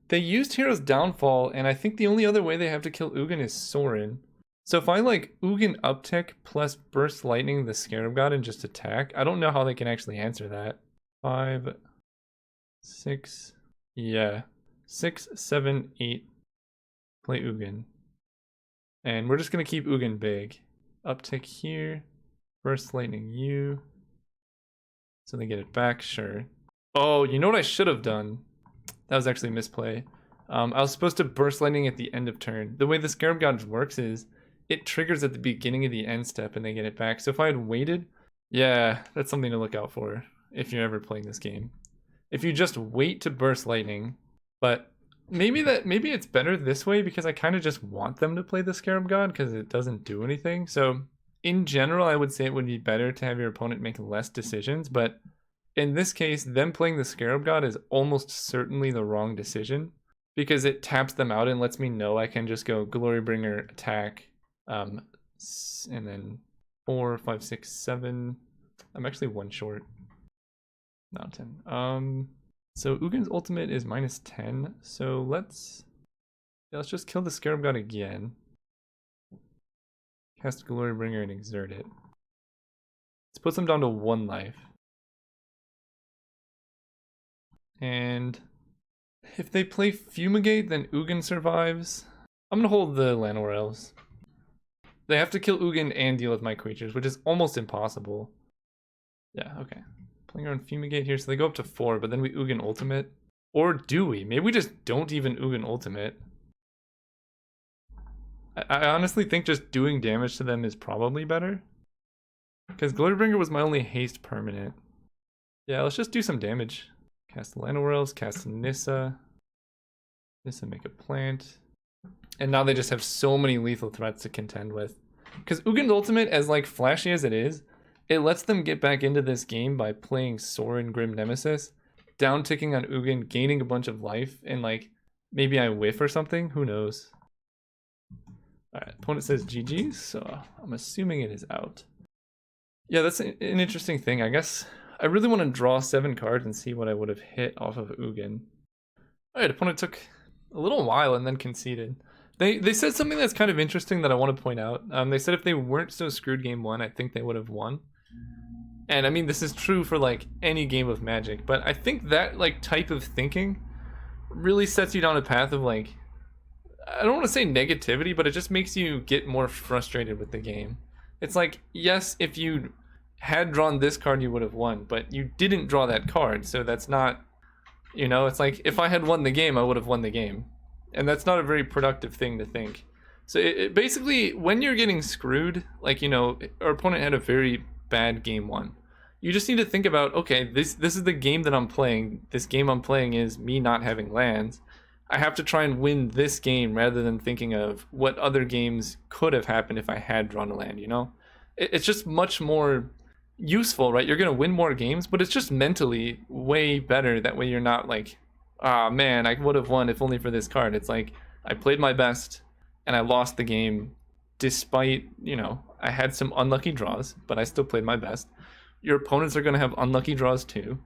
They used Hero's Downfall, and I think the only other way they have to kill Ugin is Sorin. So if I like Ugin Uptick plus Burst Lightning the Scarab God and just attack, I don't know how they can actually answer that. 5, 6, yeah. 6, 7, 8. Play Ugin. And we're just gonna keep Ugin big. Uptick here. Burst Lightning you. So they get it back, sure. Oh, you know what I should have done? That was actually a misplay. I was supposed to Burst Lightning at the end of turn. The way the Scarab God works is it triggers at the beginning of the end step and they get it back. So if I had waited, yeah, that's something to look out for if you're ever playing this game. If you just wait to Burst Lightning, but maybe it's better this way because I kind of just want them to play the Scarab God because it doesn't do anything. So in general, I would say it would be better to have your opponent make less decisions, but in this case, them playing the Scarab God is almost certainly the wrong decision because it taps them out and lets me know I can just go Glorybringer attack, and then 4, 5, 6, 7. I'm actually 1 short. Mountain. So Ugin's ultimate is -10, so let's Yeah, let's just kill the Scarab God again. Cast Glorybringer and exert it. Let's put them down to 1 life. And if they play Fumigate, then Ugin survives. I'm gonna hold the Llanowar Elves. They have to kill Ugin and deal with my creatures, which is almost impossible. Yeah, okay. Playing around Fumigate here, so they go up to 4, but then we Ugin Ultimate. Or do we? Maybe we just don't even Ugin Ultimate. I honestly think just doing damage to them is probably better. Because Glorybringer was my only haste permanent. Yeah, let's just do some damage. Cast Llanowar Elves, cast Nissa. Nissa make a plant. And now they just have so many lethal threats to contend with. Because Ugin's Ultimate, as like flashy as it is, it lets them get back into this game by playing Sorin Grim Nemesis, down ticking on Ugin, gaining a bunch of life, and like maybe I whiff or something. Who knows? Alright, opponent says GG, so I'm assuming it is out. Yeah, that's an interesting thing. I guess I really want to draw 7 cards and see what I would have hit off of Ugin. Alright, opponent took a little while and then conceded. They said something that's kind of interesting that I want to point out. They said if they weren't so screwed game 1, I think they would have won. And I mean, this is true for like any game of Magic, but I think that like type of thinking really sets you down a path of like, I don't want to say negativity, but it just makes you get more frustrated with the game. It's like, yes, if you had drawn this card, you would have won, but you didn't draw that card, so that's not, you know, it's like, if I had won the game, I would have won the game. And that's not a very productive thing to think. So it basically, when you're getting screwed, like, you know, our opponent had a very bad game 1. You just need to think about, okay, this is the game that I'm playing. This game I'm playing is me not having lands. I have to try and win this game rather than thinking of what other games could have happened if I had drawn a land, you know? It's just much more useful, right? You're going to win more games, but it's just mentally way better. That way you're not like, ah, man, I would have won if only for this card. It's like, I played my best and I lost the game despite, you know, I had some unlucky draws, but I still played my best. Your opponents are going to have unlucky draws too.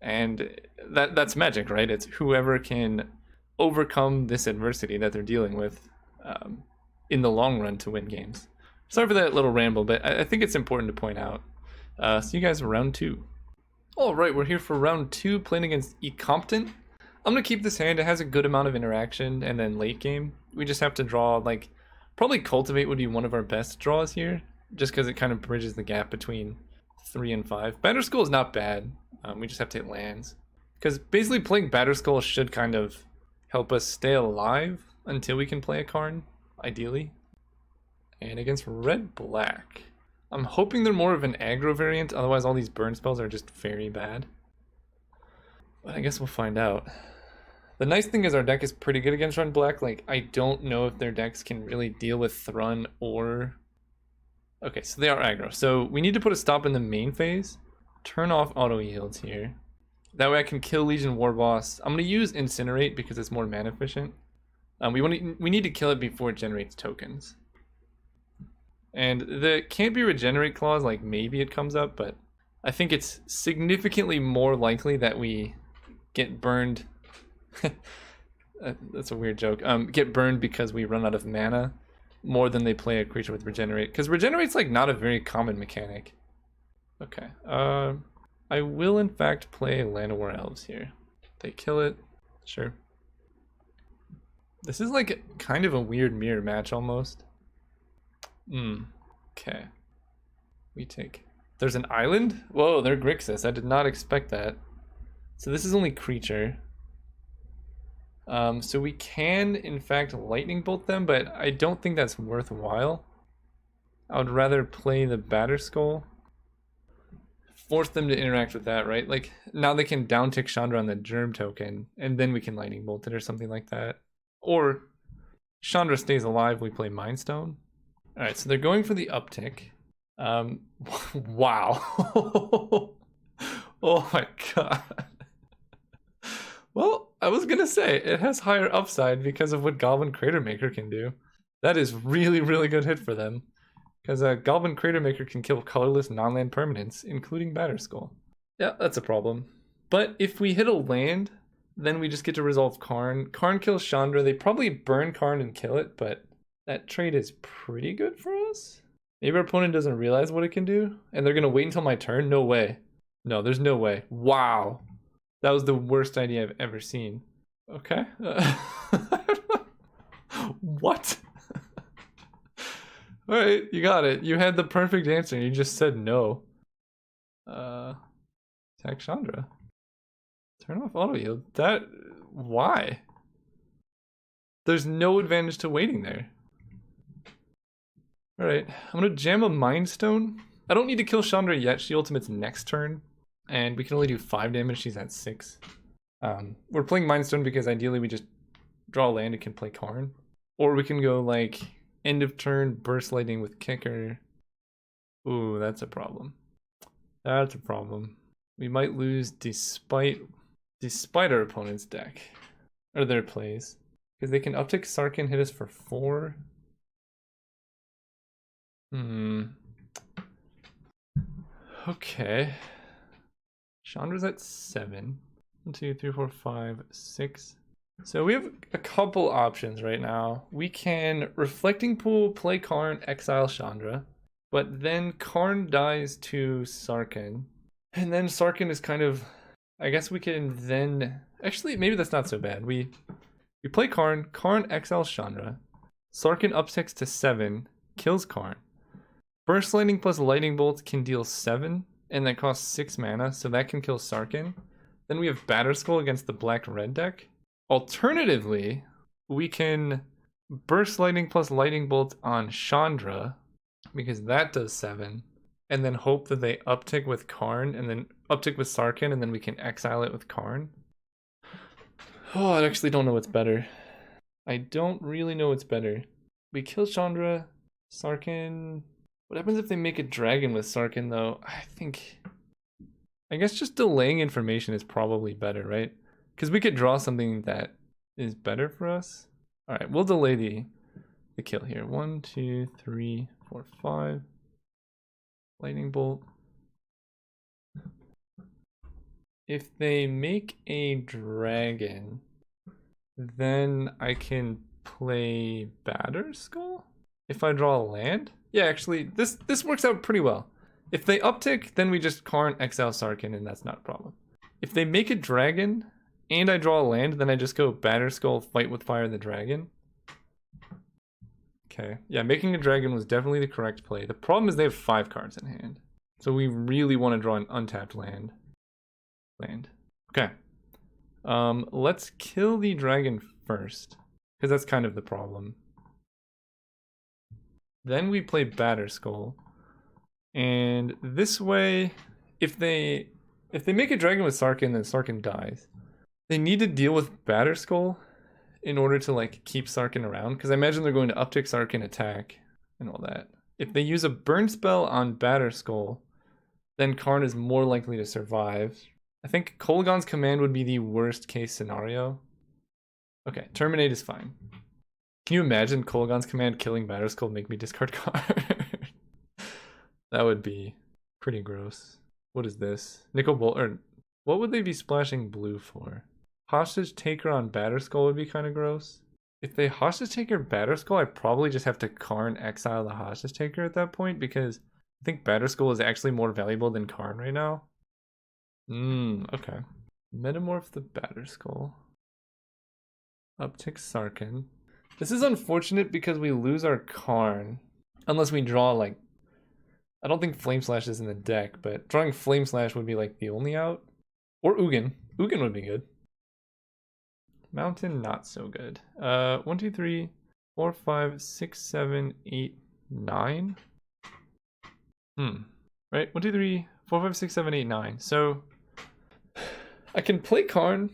And that's Magic, right? It's whoever can overcome this adversity that they're dealing with in the long run to win games. Sorry for that little ramble, but I think it's important to point out. See you guys in round 2. All right, we're here for round 2, playing against Ecompton. I'm going to keep this hand. It has a good amount of interaction, and then late game, we just have to draw, like, probably Cultivate would be one of our best draws here, just because it kind of bridges the gap between 3 and 5. Batterskull is not bad. We just have to hit lands. Because basically playing Batterskull should kind of help us stay alive until we can play a Karn, ideally. And against red-black, I'm hoping they're more of an aggro variant, otherwise all these burn spells are just very bad. But I guess we'll find out. The nice thing is our deck is pretty good against red-black. Like, I don't know if their decks can really deal with Thrun or... Okay, so they are aggro. So we need to put a stop in the main phase. Turn off auto yields here. That way I can kill Legion Warboss. I'm going to use Incinerate because it's more mana efficient. We need to kill it before it generates tokens. And the can't be regenerate clause, like maybe it comes up, but I think it's significantly more likely that we get burned. That's a weird joke. Get burned because we run out of mana more than they play a creature with regenerate, because regenerate's like not a very common mechanic. Okay. I will in fact play Llanowar Elves here. They kill it. Sure. This is like kind of a weird mirror match almost. Okay. We take... There's an island? Whoa, they're Grixis. I did not expect that. So this is only creature. So we can, in fact, lightning bolt them, but I don't think that's worthwhile. I would rather play the Batterskull. Force them to interact with that, right? Like, now they can downtick Chandra on the Germ token, and then we can lightning bolt it or something like that. Or, Chandra stays alive, we play Mind Stone. Alright, so they're going for the uptick. Wow. Oh my god. Well, I was gonna say, it has higher upside because of what Goblin Cratermaker can do. That is really, really good hit for them. Because Goblin Cratermaker can kill colorless non-land permanents, including Batterskull. Yeah, that's a problem. But if we hit a land, then we just get to resolve Karn. Karn kills Chandra. They probably burn Karn and kill it, but that trade is pretty good for us. Maybe our opponent doesn't realize what it can do, and they're gonna wait until my turn? No way. No, there's no way. Wow. That was the worst idea I've ever seen. Okay. What? Alright, you got it. You had the perfect answer, and you just said no. Attack Chandra. Turn off auto yield. That... why? There's no advantage to waiting there. Alright, I'm gonna jam a Mind Stone. I don't need to kill Chandra yet. She ultimates next turn. And we can only do 5 damage. She's at 6. We're playing Mind Stone because ideally we just draw land and can play Karn. Or we can go like end of turn, Burst Lightning with Kicker. Ooh, that's a problem. That's a problem. We might lose despite our opponent's deck. Or their plays. Because they can uptick Sarkin, hit us for 4. Okay. Chandra's at 7. 1, 2, 3, 4, 5, 6. So we have a couple options right now. We can Reflecting Pool, play Karn, exile Chandra. But then Karn dies to Sarkin. And then Sarkin is kind of... I guess we can then... Actually, maybe that's not so bad. We play Karn, Karn exiles Chandra. Sarkin upticks to 7, kills Karn. Burst Lightning plus Lightning Bolt can deal 7, and that costs 6 mana, so that can kill Sarkin. Then we have Batterskull against the black-red deck. Alternatively, we can Burst Lightning plus Lightning Bolt on Chandra, because that does 7, and then hope that they uptick with Karn, and then uptick with Sarkin, and then we can exile it with Karn. Oh, I actually don't know what's better. I don't really know what's better. We kill Chandra, Sarkin... What happens if they make a dragon with Sarkin, though? I guess just delaying information is probably better, right? Because we could draw something that is better for us. Alright, we'll delay the kill here. 1, 2, 3, 4, 5. Lightning Bolt. If they make a dragon, then I can play Batterskull? If I draw a land? Yeah, actually, this works out pretty well. If they uptick, then we just Karn exile Sarkin, and that's not a problem. If they make a dragon, and I draw a land, then I just go Batterskull, fight with fire the dragon. Okay, yeah, making a dragon was definitely the correct play. The problem is they have 5 cards in hand. So we really want to draw an untapped land. Okay. Let's kill the dragon first, because that's kind of the problem. Then we play Batterskull, and this way, if they make a dragon with Sarkin, then Sarkin dies. They need to deal with Batterskull in order to like keep Sarkin around, because I imagine they're going to uptick Sarkin attack and all that. If they use a burn spell on Batterskull, then Karn is more likely to survive. I think Kolaghan's Command would be the worst case scenario. Okay, Terminate is fine. Can you imagine Kolaghan's Command killing Batterskull make me discard card? That would be pretty gross. What is this? Nickel Bolt, or what would they be splashing blue for? Hostage Taker on Batterskull would be kind of gross. If they Hostage Taker Batterskull, I probably just have to Karn exile the Hostage Taker at that point, because I think Batterskull is actually more valuable than Karn right now. Okay. Metamorph the Batterskull. Uptick Sarkin. This is unfortunate because we lose our Karn. Unless we draw like... I don't think Flame Slash is in the deck, but drawing Flame Slash would be like the only out. Or Ugin. Ugin would be good. Mountain, not so good. 1, 2, 3, 4, 5, 6, 7, 8, 9. Right? 1, 2, 3, 4, 5, 6, 7, 8, 9. So I can play Karn,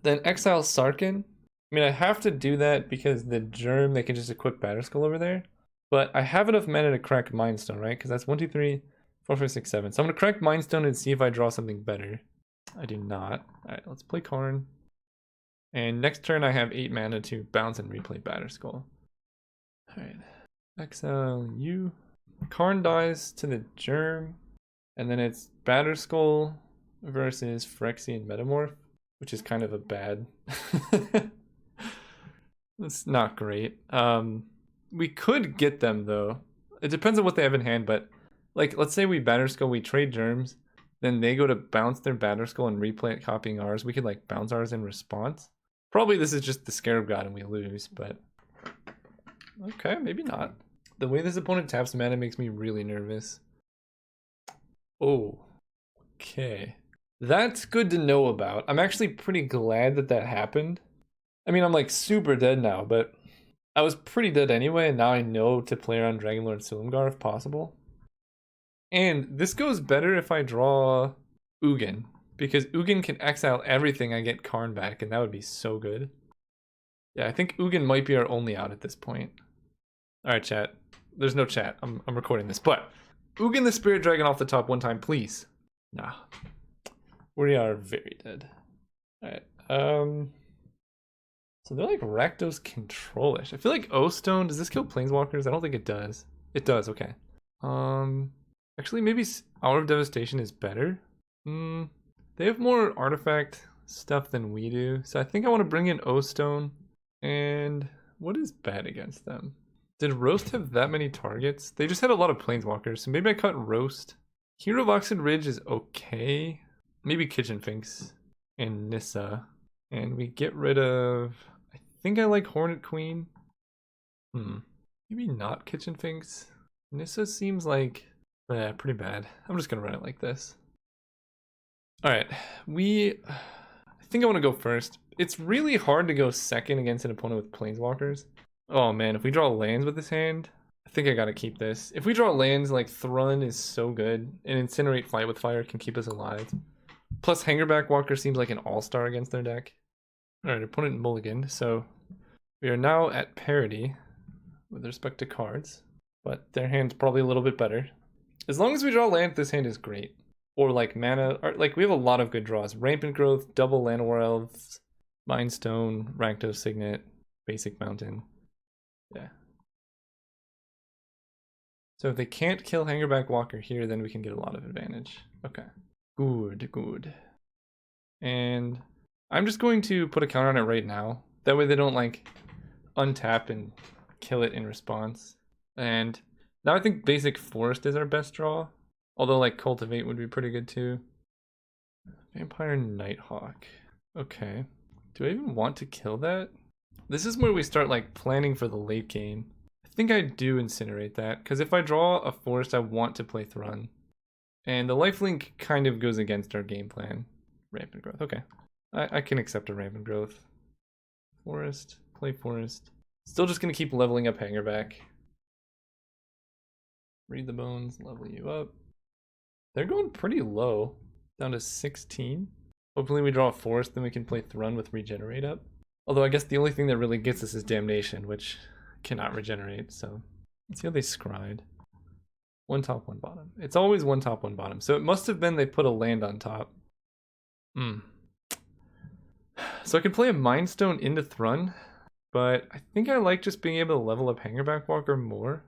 then exile Sarkin. I mean, I have to do that because the Germ, they can just equip Batterskull over there. But I have enough mana to crack Mind Stone, right? Because that's 1, 2, 3, 4, 5, 6, 7. So I'm going to crack Mind Stone and see if I draw something better. I do not. Alright, let's play Karn. And next turn I have 8 mana to bounce and replay Batterskull. Alright. Exile you. Karn dies to the Germ. And then it's Batterskull versus Phyrexian Metamorph. which is kind of a bad. It's not great. We could get them though. It depends on what they have in hand, but like let's say we Batter Skull, we trade germs, then they go to bounce their Batter Skull and replay it copying ours. We could like bounce ours in response. Probably this is just the Scarab God and we lose, but okay, maybe not. The way this opponent taps mana makes me really nervous. Oh, okay. That's good to know about. I'm actually pretty glad that that happened. I mean, I'm like super dead now, but I was pretty dead anyway, and now I know to play around Dragonlord Silumgar if possible. And this goes better if I draw Ugin, because Ugin can exile everything, I get Karn back, and that would be so good. Yeah, I think Ugin might be our only out at this point. Alright, chat. There's no chat. I'm recording this, but Ugin the Spirit Dragon off the top one time, please. Nah. We are very dead. Alright, so they're like Rakdos Control-ish. I feel like O-Stone, does this kill Planeswalkers? I don't think it does. It does, okay. Actually maybe Hour of Devastation is better. They have more artifact stuff than we do, so I think I want to bring in O-Stone. And what is bad against them? Did Roast have that many targets? They just had a lot of Planeswalkers, so maybe I cut Roast. Hero of Oxen Ridge is okay. Maybe Kitchen Finks and Nissa. And we get rid of... I think I like Hornet Queen. Maybe not Kitchen Finks. Nissa seems like... pretty bad. I'm just gonna run it like this. Alright, I think I want to go first. It's really hard to go second against an opponent with Planeswalkers. Oh man, if we draw lands with this hand, I think I gotta keep this. If we draw lands, like Thrun is so good, and Incinerate Flight with Fire can keep us alive. Plus Hangerback Walker seems like an all-star against their deck. Alright, opponent mulligan, so we are now at parity with respect to cards, but their hand's probably a little bit better. As long as we draw land, this hand is great. Or like mana, or like we have a lot of good draws. Rampant Growth, double Llanowar Elves, Mindstone, Rakdos Signet, Basic Mountain. Yeah. So if they can't kill Hangerback Walker here, then we can get a lot of advantage. Okay. Good, good. And I'm just going to put a counter on it right now. That way they don't like untap and kill it in response. And now I think Basic Forest is our best draw. Although like Cultivate would be pretty good too. Vampire Nighthawk. Okay. Do I even want to kill that? This is where we start like planning for the late game. I think I do Incinerate that, because if I draw a forest, I want to play Thrun. And the lifelink kind of goes against our game plan. Rampant Growth, okay. I can accept a Rampant Growth. Forest, play Forest. Still just gonna keep leveling up Hangerback. Read the Bones, level you up. They're going pretty low, down to 16. Hopefully we draw a forest, then we can play Thrun with Regenerate up. Although I guess the only thing that really gets us is Damnation, which cannot regenerate, so let's see how they scried. One top, one bottom. It's always one top, one bottom. So it must have been they put a land on top. So I could play a Mind Stone into Thrun, but I think I like just being able to level up Hangerback Walker more.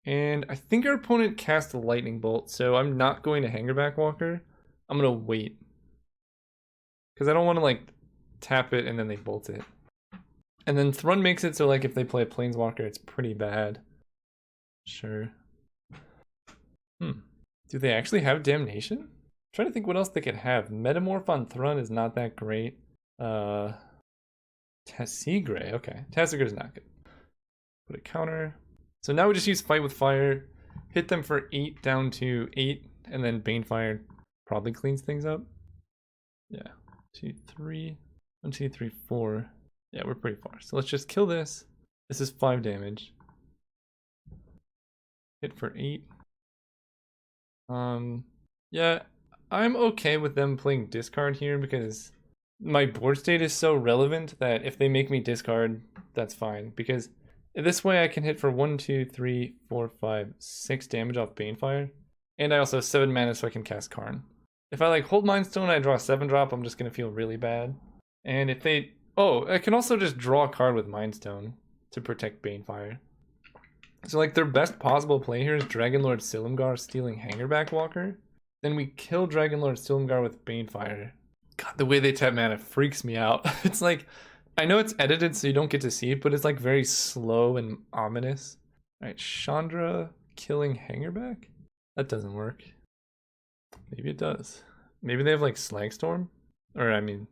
And I think our opponent cast a Lightning Bolt, so I'm not going to Hangerback Walker. I'm gonna wait. Because I don't want to like tap it and then they bolt it. And then Thrun makes it so like if they play a Planeswalker, it's pretty bad. Sure. Do they actually have Damnation? I'm trying to think what else they could have. Metamorph on Thrun is not that great. Tassigre, okay. Tassigre is not good. Put a counter. So now we just use Fight with Fire, hit them for 8 down to 8, and then Banefire probably cleans things up. Yeah. 2, 3. 1, 2, 3, 4. Yeah, we're pretty far. So let's just kill this. This is 5 damage. Hit for 8. Yeah, I'm okay with them playing discard here because my board state is so relevant that if they make me discard, that's fine. Because this way I can hit for 1, 2, 3, 4, 5, 6 damage off Banefire. And I also have 7 mana so I can cast Karn. If I like hold Mind Stone, I draw a 7-drop, I'm just gonna feel really bad. And if they... Oh, I can also just draw a card with Mind Stone to protect Banefire. So like their best possible play here is Dragonlord Silumgar stealing Hangerback Walker. Then we kill Dragonlord Silumgar with Banefire. God, the way they tap mana freaks me out. It's like, I know it's edited so you don't get to see it, but it's like very slow and ominous. All right, Chandra killing Hangerback? That doesn't work. Maybe it does. Maybe they have like Slagstorm? Or I mean,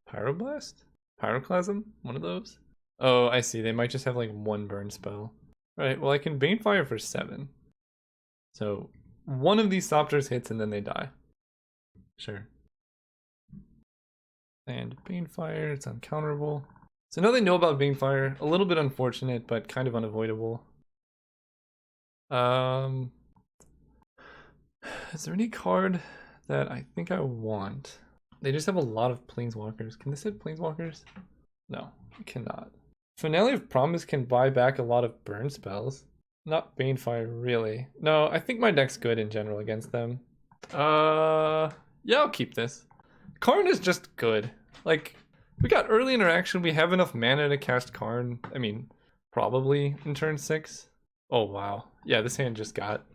Pyroblast? Pyroclasm? One of those? Oh, I see. They might just have like one burn spell. Right, well I can Banefire for 7. So one of these Thopters hits and then they die. Sure. And Banefire, it's uncounterable. So now they know about Banefire. A little bit unfortunate, but kind of unavoidable. Is there any card that I think I want? They just have a lot of Planeswalkers. Can this hit Planeswalkers? No, it cannot. Finale of Promise can buy back a lot of burn spells. Not Banefire, really. No, I think my deck's good in general against them. Yeah, I'll keep this. Karn is just good. Like, we got early interaction. We have enough mana to cast Karn. I mean, probably in turn 6. Oh, wow. Yeah, this hand just got...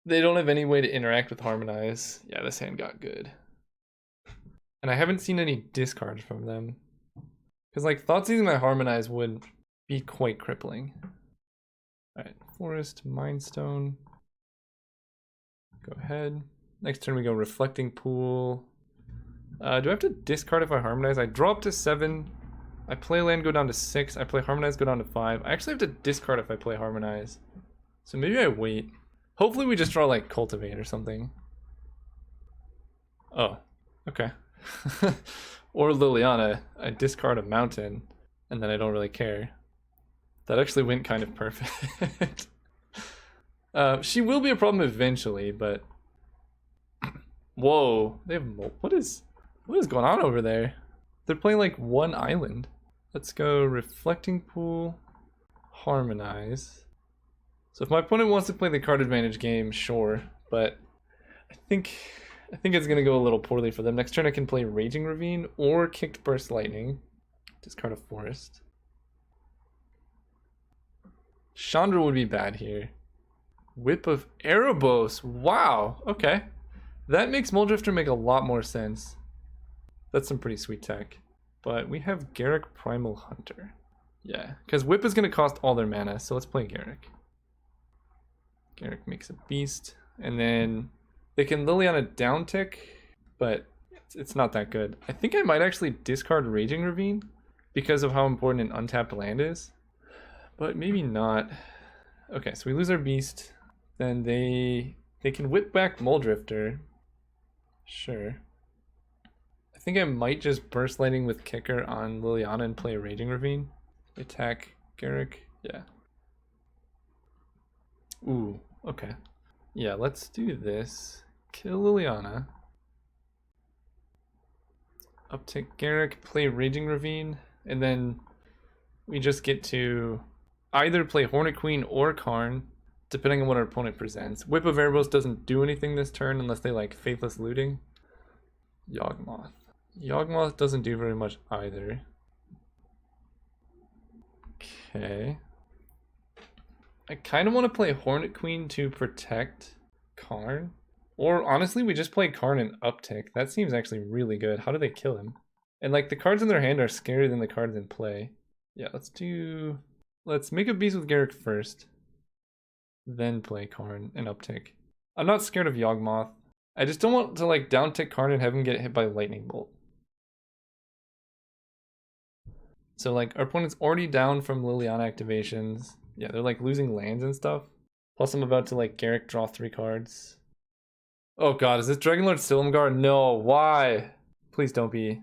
They don't have any way to interact with Harmonize. Yeah, this hand got good. And I haven't seen any discards from them. Because, like, Thoughtseizing my Harmonize would be quite crippling. Alright, Forest, Mindstone. Go ahead. Next turn we go Reflecting Pool. Do I have to discard if I Harmonize? I draw up to 7. I play land, go down to 6. I play Harmonize, go down to 5. I actually have to discard if I play Harmonize. So maybe I wait. Hopefully we just draw like Cultivate or something. Oh, okay. Or Liliana, I discard a Mountain, and then I don't really care. That actually went kind of perfect. She will be a problem eventually, but... Whoa, they have... What is going on over there? They're playing like one island. Let's go Reflecting Pool, Harmonize. So if my opponent wants to play the card advantage game, sure, but I think it's gonna go a little poorly for them. Next turn I can play Raging Ravine or Kicked Burst Lightning. Discard a Forest. Chandra would be bad here. Whip of Erebos. Wow, okay. That makes Muldrifter make a lot more sense. That's some pretty sweet tech. But we have Garruk Primal Hunter. Yeah, because Whip is going to cost all their mana, so let's play Garruk. Garruk makes a beast, and then they can Liliana downtick, but it's not that good. I think I might actually discard Raging Ravine because of how important an untapped land is, but maybe not. Okay, so we lose our beast, then they can whip back Muldrifter. Sure. I think I might just Burst Lightning with Kicker on Liliana and play Raging Ravine. Attack Garruk, yeah. Ooh, okay. Yeah, let's do this. Kill Liliana. Uptick Garruk, play Raging Ravine, and then we just get to either play Hornet Queen or Karn, depending on what our opponent presents. Whip of Erebos doesn't do anything this turn unless they like Faithless Looting. Yawgmoth. Yawgmoth doesn't do very much either. Okay. I kind of want to play Hornet Queen to protect Karn. Or honestly, we just play Karn and Uptick. That seems actually really good. How do they kill him? And like the cards in their hand are scarier than the cards in play. Yeah, let's make a beast with Garruk first. Then play Karn and Uptick. I'm not scared of Yawgmoth. I just don't want to like down tick Karn and have him get hit by Lightning Bolt. So like our opponent's already down from Liliana activations. Yeah, they're like losing lands and stuff. Plus I'm about to like Garruk draw 3 cards. Oh god, is this Dragonlord Silumgar? No, why? Please don't be.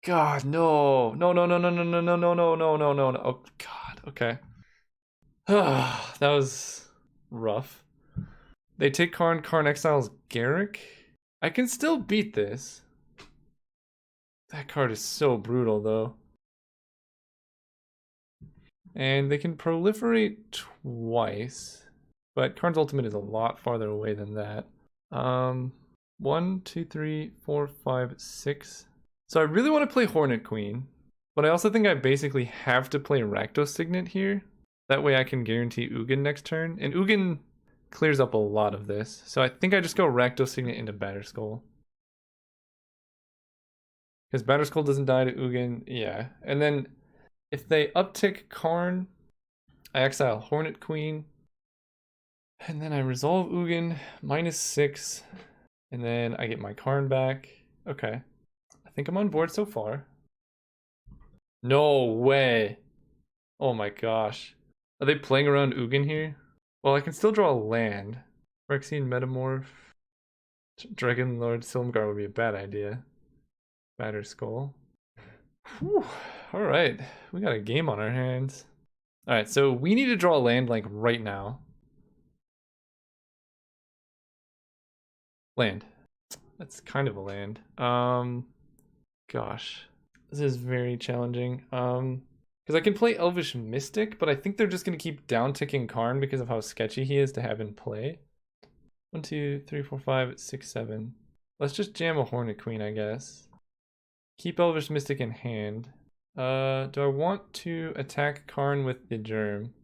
God, no. No, no, no, no, no, no, no, no, no, no, no, no, no. Oh god, okay. That was rough. They take Karn, Karn exiles Garruk. I can still beat this. That card is so brutal though. And they can proliferate twice. But Karn's ultimate is a lot farther away than that. 1, 2, 3, 4, 5, 6. So I really want to play Hornet Queen. But I also think I basically have to play Rakdos Signet here. That way I can guarantee Ugin next turn. And Ugin clears up a lot of this. So I think I just go Rakdos Signet into Batterskull. Because Batterskull doesn't die to Ugin. Yeah. And then if they uptick Karn, I exile Hornet Queen. And then I resolve Ugin, -6. And then I get my Karn back. Okay. I think I'm on board so far. No way. Oh my gosh. Are they playing around Ugin here? Well, I can still draw a land. Phyrexian Metamorph. Dragon Lord Silumgar would be a bad idea. Batterskull. Whew. Alright. We got a game on our hands. Alright, so we need to draw a land like right now. Land. That's kind of a land. Gosh. This is very challenging. Because I can play Elvish Mystic, but I think they're just going to keep down-ticking Karn because of how sketchy he is to have in play. 1, 2, 3, 4, 5, 6, 7. Let's just jam a Hornet Queen, I guess. Keep Elvish Mystic in hand. Do I want to attack Karn with the Germ?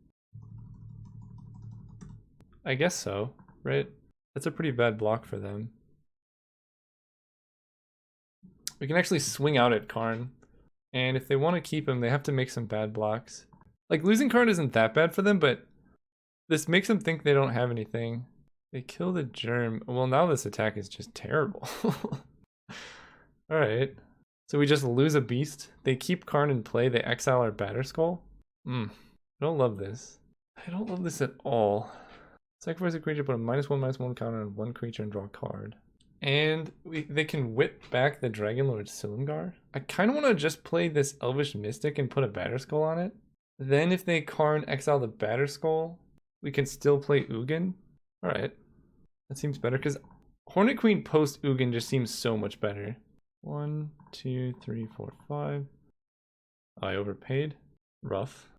I guess so, right? That's a pretty bad block for them. We can actually swing out at Karn. And if they want to keep him, they have to make some bad blocks. Like, losing Karn isn't that bad for them, but this makes them think they don't have anything. They kill the Germ. Well, now this attack is just terrible. Alright. So we just lose a beast. They keep Karn in play. They exile our Batterskull. I don't love this. I don't love this at all. Sacrifice a creature, put a -1/-1 counter on one creature and draw a card. And they can whip back the Dragon Lord Silumgar. I kind of want to just play this Elvish Mystic and put a Batterskull on it. Then if they Karn exile the Batterskull, we can still play Ugin. Alright. That seems better because Hornet Queen post Ugin just seems so much better. 1, 2, 3, 4, 5. I overpaid. Rough.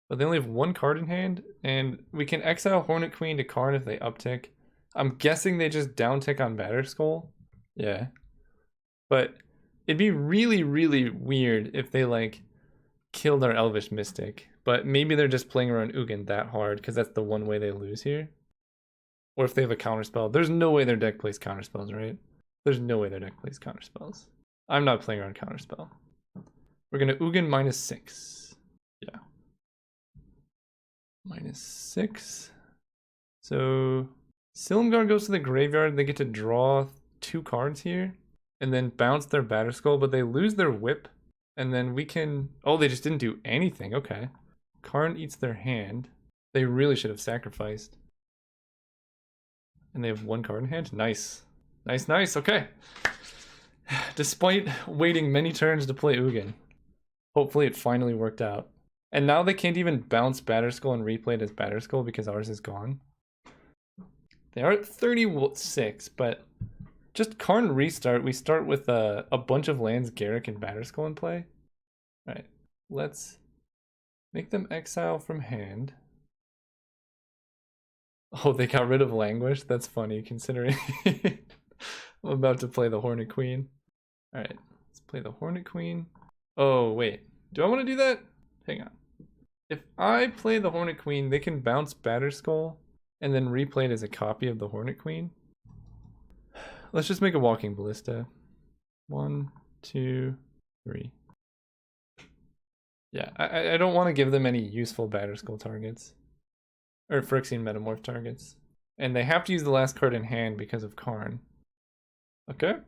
But they only have one card in hand, and we can exile Hornet Queen to Karn if they uptick. I'm guessing they just downtick on Batterskull. Yeah. But it'd be really, really weird if they, like, killed our Elvish Mystic. But maybe they're just playing around Ugin that hard, because that's the one way they lose here. Or if they have a counterspell. There's no way their deck plays counterspells, right? There's no way their deck plays counterspells. I'm not playing around counterspell. We're going to Ugin -6. Yeah. -6. So Silumgar goes to the graveyard. They get to draw 2 cards here and then bounce their Batterskull, but they lose their whip. And then we can... Oh, they just didn't do anything. Okay. Karn eats their hand. They really should have sacrificed. And they have 1 card in hand. Nice. Nice, nice. Okay. Despite waiting many turns to play Ugin, hopefully it finally worked out. And now they can't even bounce Batterskull and replay it as Batterskull because ours is gone. They are at 36, but just Karn restart. We start with a bunch of lands, Garruk and Batterskull in play. Alright, let's make them exile from hand. Oh, they got rid of Languish? That's funny considering I'm about to play the Hornet Queen. Alright, let's play the Hornet Queen. Oh, wait. Do I want to do that? Hang on. If I play the Hornet Queen, they can bounce Batterskull and then replay it as a copy of the Hornet Queen. Let's just make a Walking Ballista. 1, 2, 3. Yeah, I don't want to give them any useful Batterskull targets. Or Phyrexian Metamorph targets. And they have to use the last card in hand because of Karn. Okay.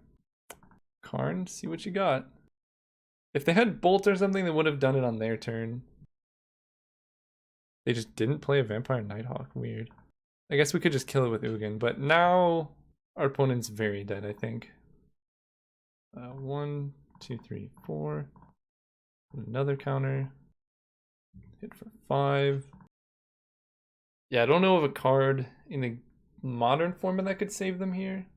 Karn, see what you got. If they had Bolt or something, they would have done it on their turn. They just didn't play a Vampire Nighthawk. Weird. I guess we could just kill it with Ugin, but now our opponent's very dead, I think. 1, 2, 3, 4. Another counter. Hit for 5. Yeah, I don't know of a card in the modern format that could save them here.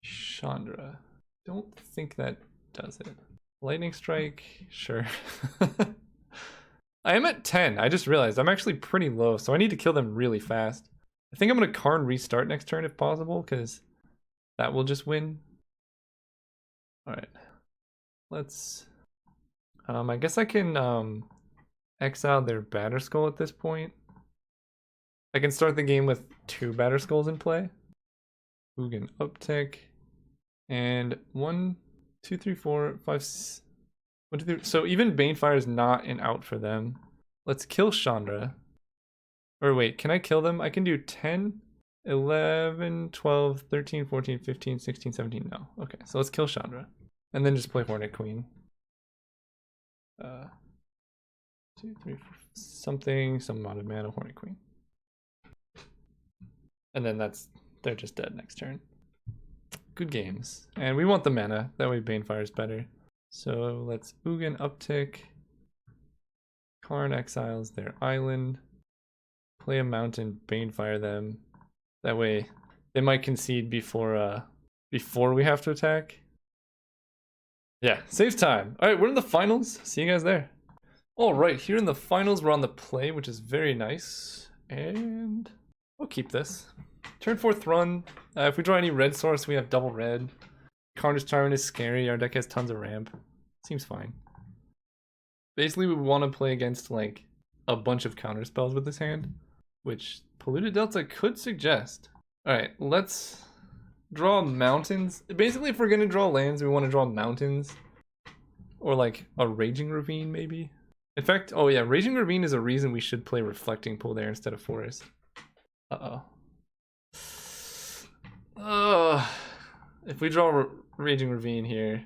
Chandra. Don't think that does it. Lightning Strike, sure. I am at 10. I just realized I'm actually pretty low, so I need to kill them really fast. I think I'm going to Karn restart next turn if possible, because that will just win. Alright. Let's... I guess I can exile their Batterskull at this point. I can start the game with 2 Batterskulls in play. Ugin uptick. And 1, 2, 3, 4, 5, 1, 2, 3. So even Banefire is not an out for them. Let's kill Chandra. Or wait, can I kill them? I can do 10, 11, 12, 13, 14, 15, 16, 17. No. Okay, so let's kill Chandra. And then just play Hornet Queen. 2, 3, 4, something, some amount of mana, Hornet Queen. And then they're just dead next turn. Good games. And we want the mana, that way Banefire is better. So let's Ugin uptick. Karn exiles their island. Play a mountain, Banefire them. That way they might concede before we have to attack. Yeah, saves time. Alright, we're in the finals. See you guys there. Alright, here in the finals we're on the play, which is very nice. And we'll keep this. Turn 4th run. If we draw any red source, we have double red. Carnage Tyrant is scary. Our deck has tons of ramp. Seems fine. Basically, we want to play against like a bunch of counter spells with this hand, which Polluted Delta could suggest. Alright, let's draw mountains. Basically, if we're going to draw lands, we want to draw mountains. Or like a Raging Ravine, maybe. In fact, oh yeah, Raging Ravine is a reason we should play Reflecting Pool there instead of Forest. Uh-oh. If we draw Raging Ravine here,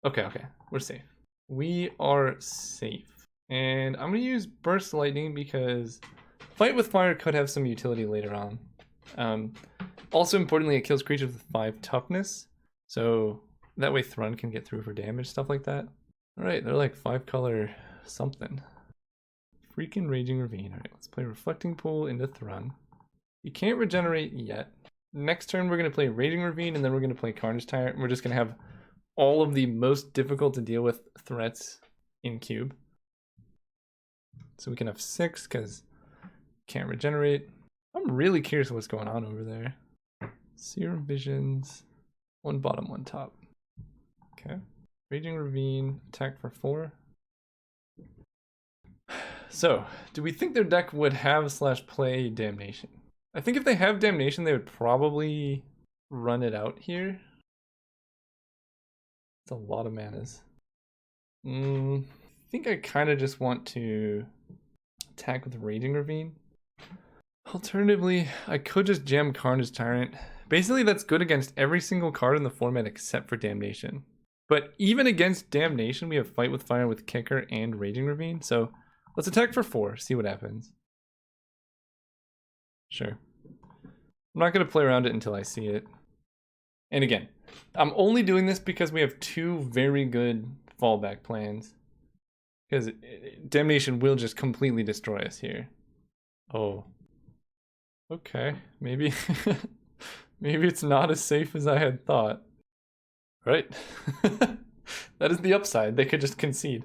okay, we're safe. We are safe. And I'm gonna use Burst Lightning because Fight with Fire could have some utility later on. Also importantly, it kills creatures with 5 toughness, so that way Thrun can get through for damage, stuff like that. Alright, they're like 5 color something. Freaking Raging Ravine. Alright, let's play Reflecting Pool into Thrun. You can't regenerate yet. Next turn we're going to play Raging Ravine, and then we're going to play Carnage Tyrant. We're just going to have all of the most difficult to deal with threats in cube. So we can have 6 because can't regenerate. I'm really curious what's going on over there. Serum Visions. 1 bottom, 1 top. Okay. Raging Ravine, attack for 4. So, do we think their deck would have / play Damnation? I think if they have Damnation, they would probably run it out here. It's a lot of manas. I think I kind of just want to attack with Raging Ravine. Alternatively, I could just jam Carnage Tyrant. Basically, that's good against every single card in the format except for Damnation. But even against Damnation, we have Fight with Fire with Kicker and Raging Ravine. So let's attack for 4, see what happens. Sure. I'm not going to play around it until I see it. And again, I'm only doing this because we have 2 very good fallback plans. Because Damnation will just completely destroy us here. Oh. Okay, maybe maybe it's not as safe as I had thought. Right. That is the upside. They could just concede.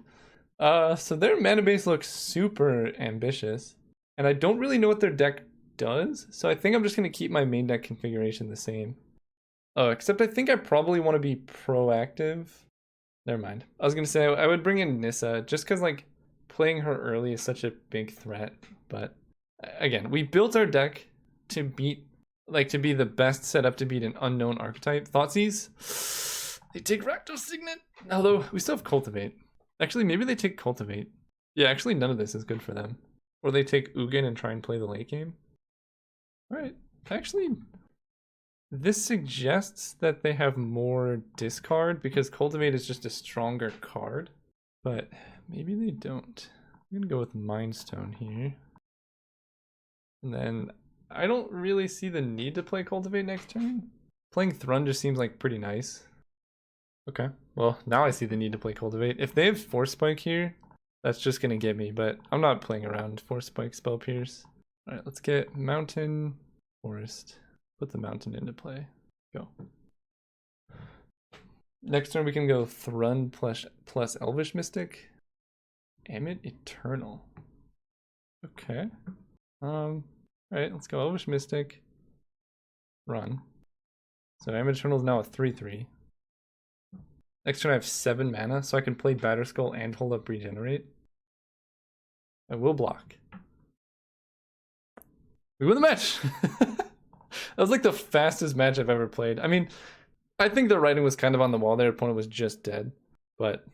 So their mana base looks super ambitious. And I don't really know what their deck does. So I think I'm just going to keep my main deck configuration the same. Oh, except I think I probably want to be proactive. Never mind. I was going to say I would bring in Nissa just because like playing her early is such a big threat. But again, we built our deck to beat, like to be the best setup to beat an unknown archetype. Thoughtseize. They take Rakdos Signet. Although we still have Cultivate. Actually, maybe they take Cultivate. Yeah, actually none of this is good for them. Or they take Ugin and try and play the late game. Alright. Actually, this suggests that they have more discard because Cultivate is just a stronger card. But maybe they don't. I'm gonna go with Mind Stone here. And then I don't really see the need to play Cultivate next turn. Playing Thrun just seems like pretty nice. Okay, well now I see the need to play Cultivate. If they have Force Spike here, that's just gonna get me, but I'm not playing around Force Spike, Spell Pierce. Alright, let's get Mountain, Forest. Put the Mountain into play. Go. Next turn we can go Thrun plus Elvish Mystic. Amit Eternal. Okay. Alright, let's go Elvish Mystic. Run. So Amit Eternal is now a 3/3. Next turn I have 7 mana, so I can play Batterskull and hold up Regenerate. I will block. We win the match! That was like the fastest match I've ever played. I mean, I think the writing was kind of on the wall. Their opponent was just dead. But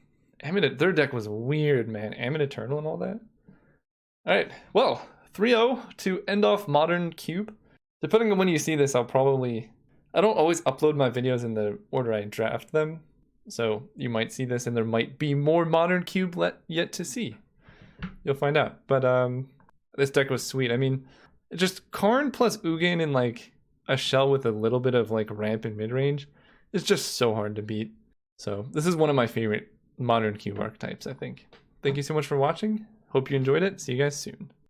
their deck was weird, man. Ammon Eternal and all that. Alright, well, 3-0 to end off Modern Cube. Depending on when you see this, I don't always upload my videos in the order I draft them. So you might see this and there might be more Modern Cube yet to see. You'll find out. But this deck was sweet. I mean, just Karn plus Ugin in like a shell with a little bit of like ramp and mid-range is just so hard to beat. So this is one of my favorite Modern Cube archetypes, I think. Thank you so much for watching. Hope you enjoyed it. See you guys soon.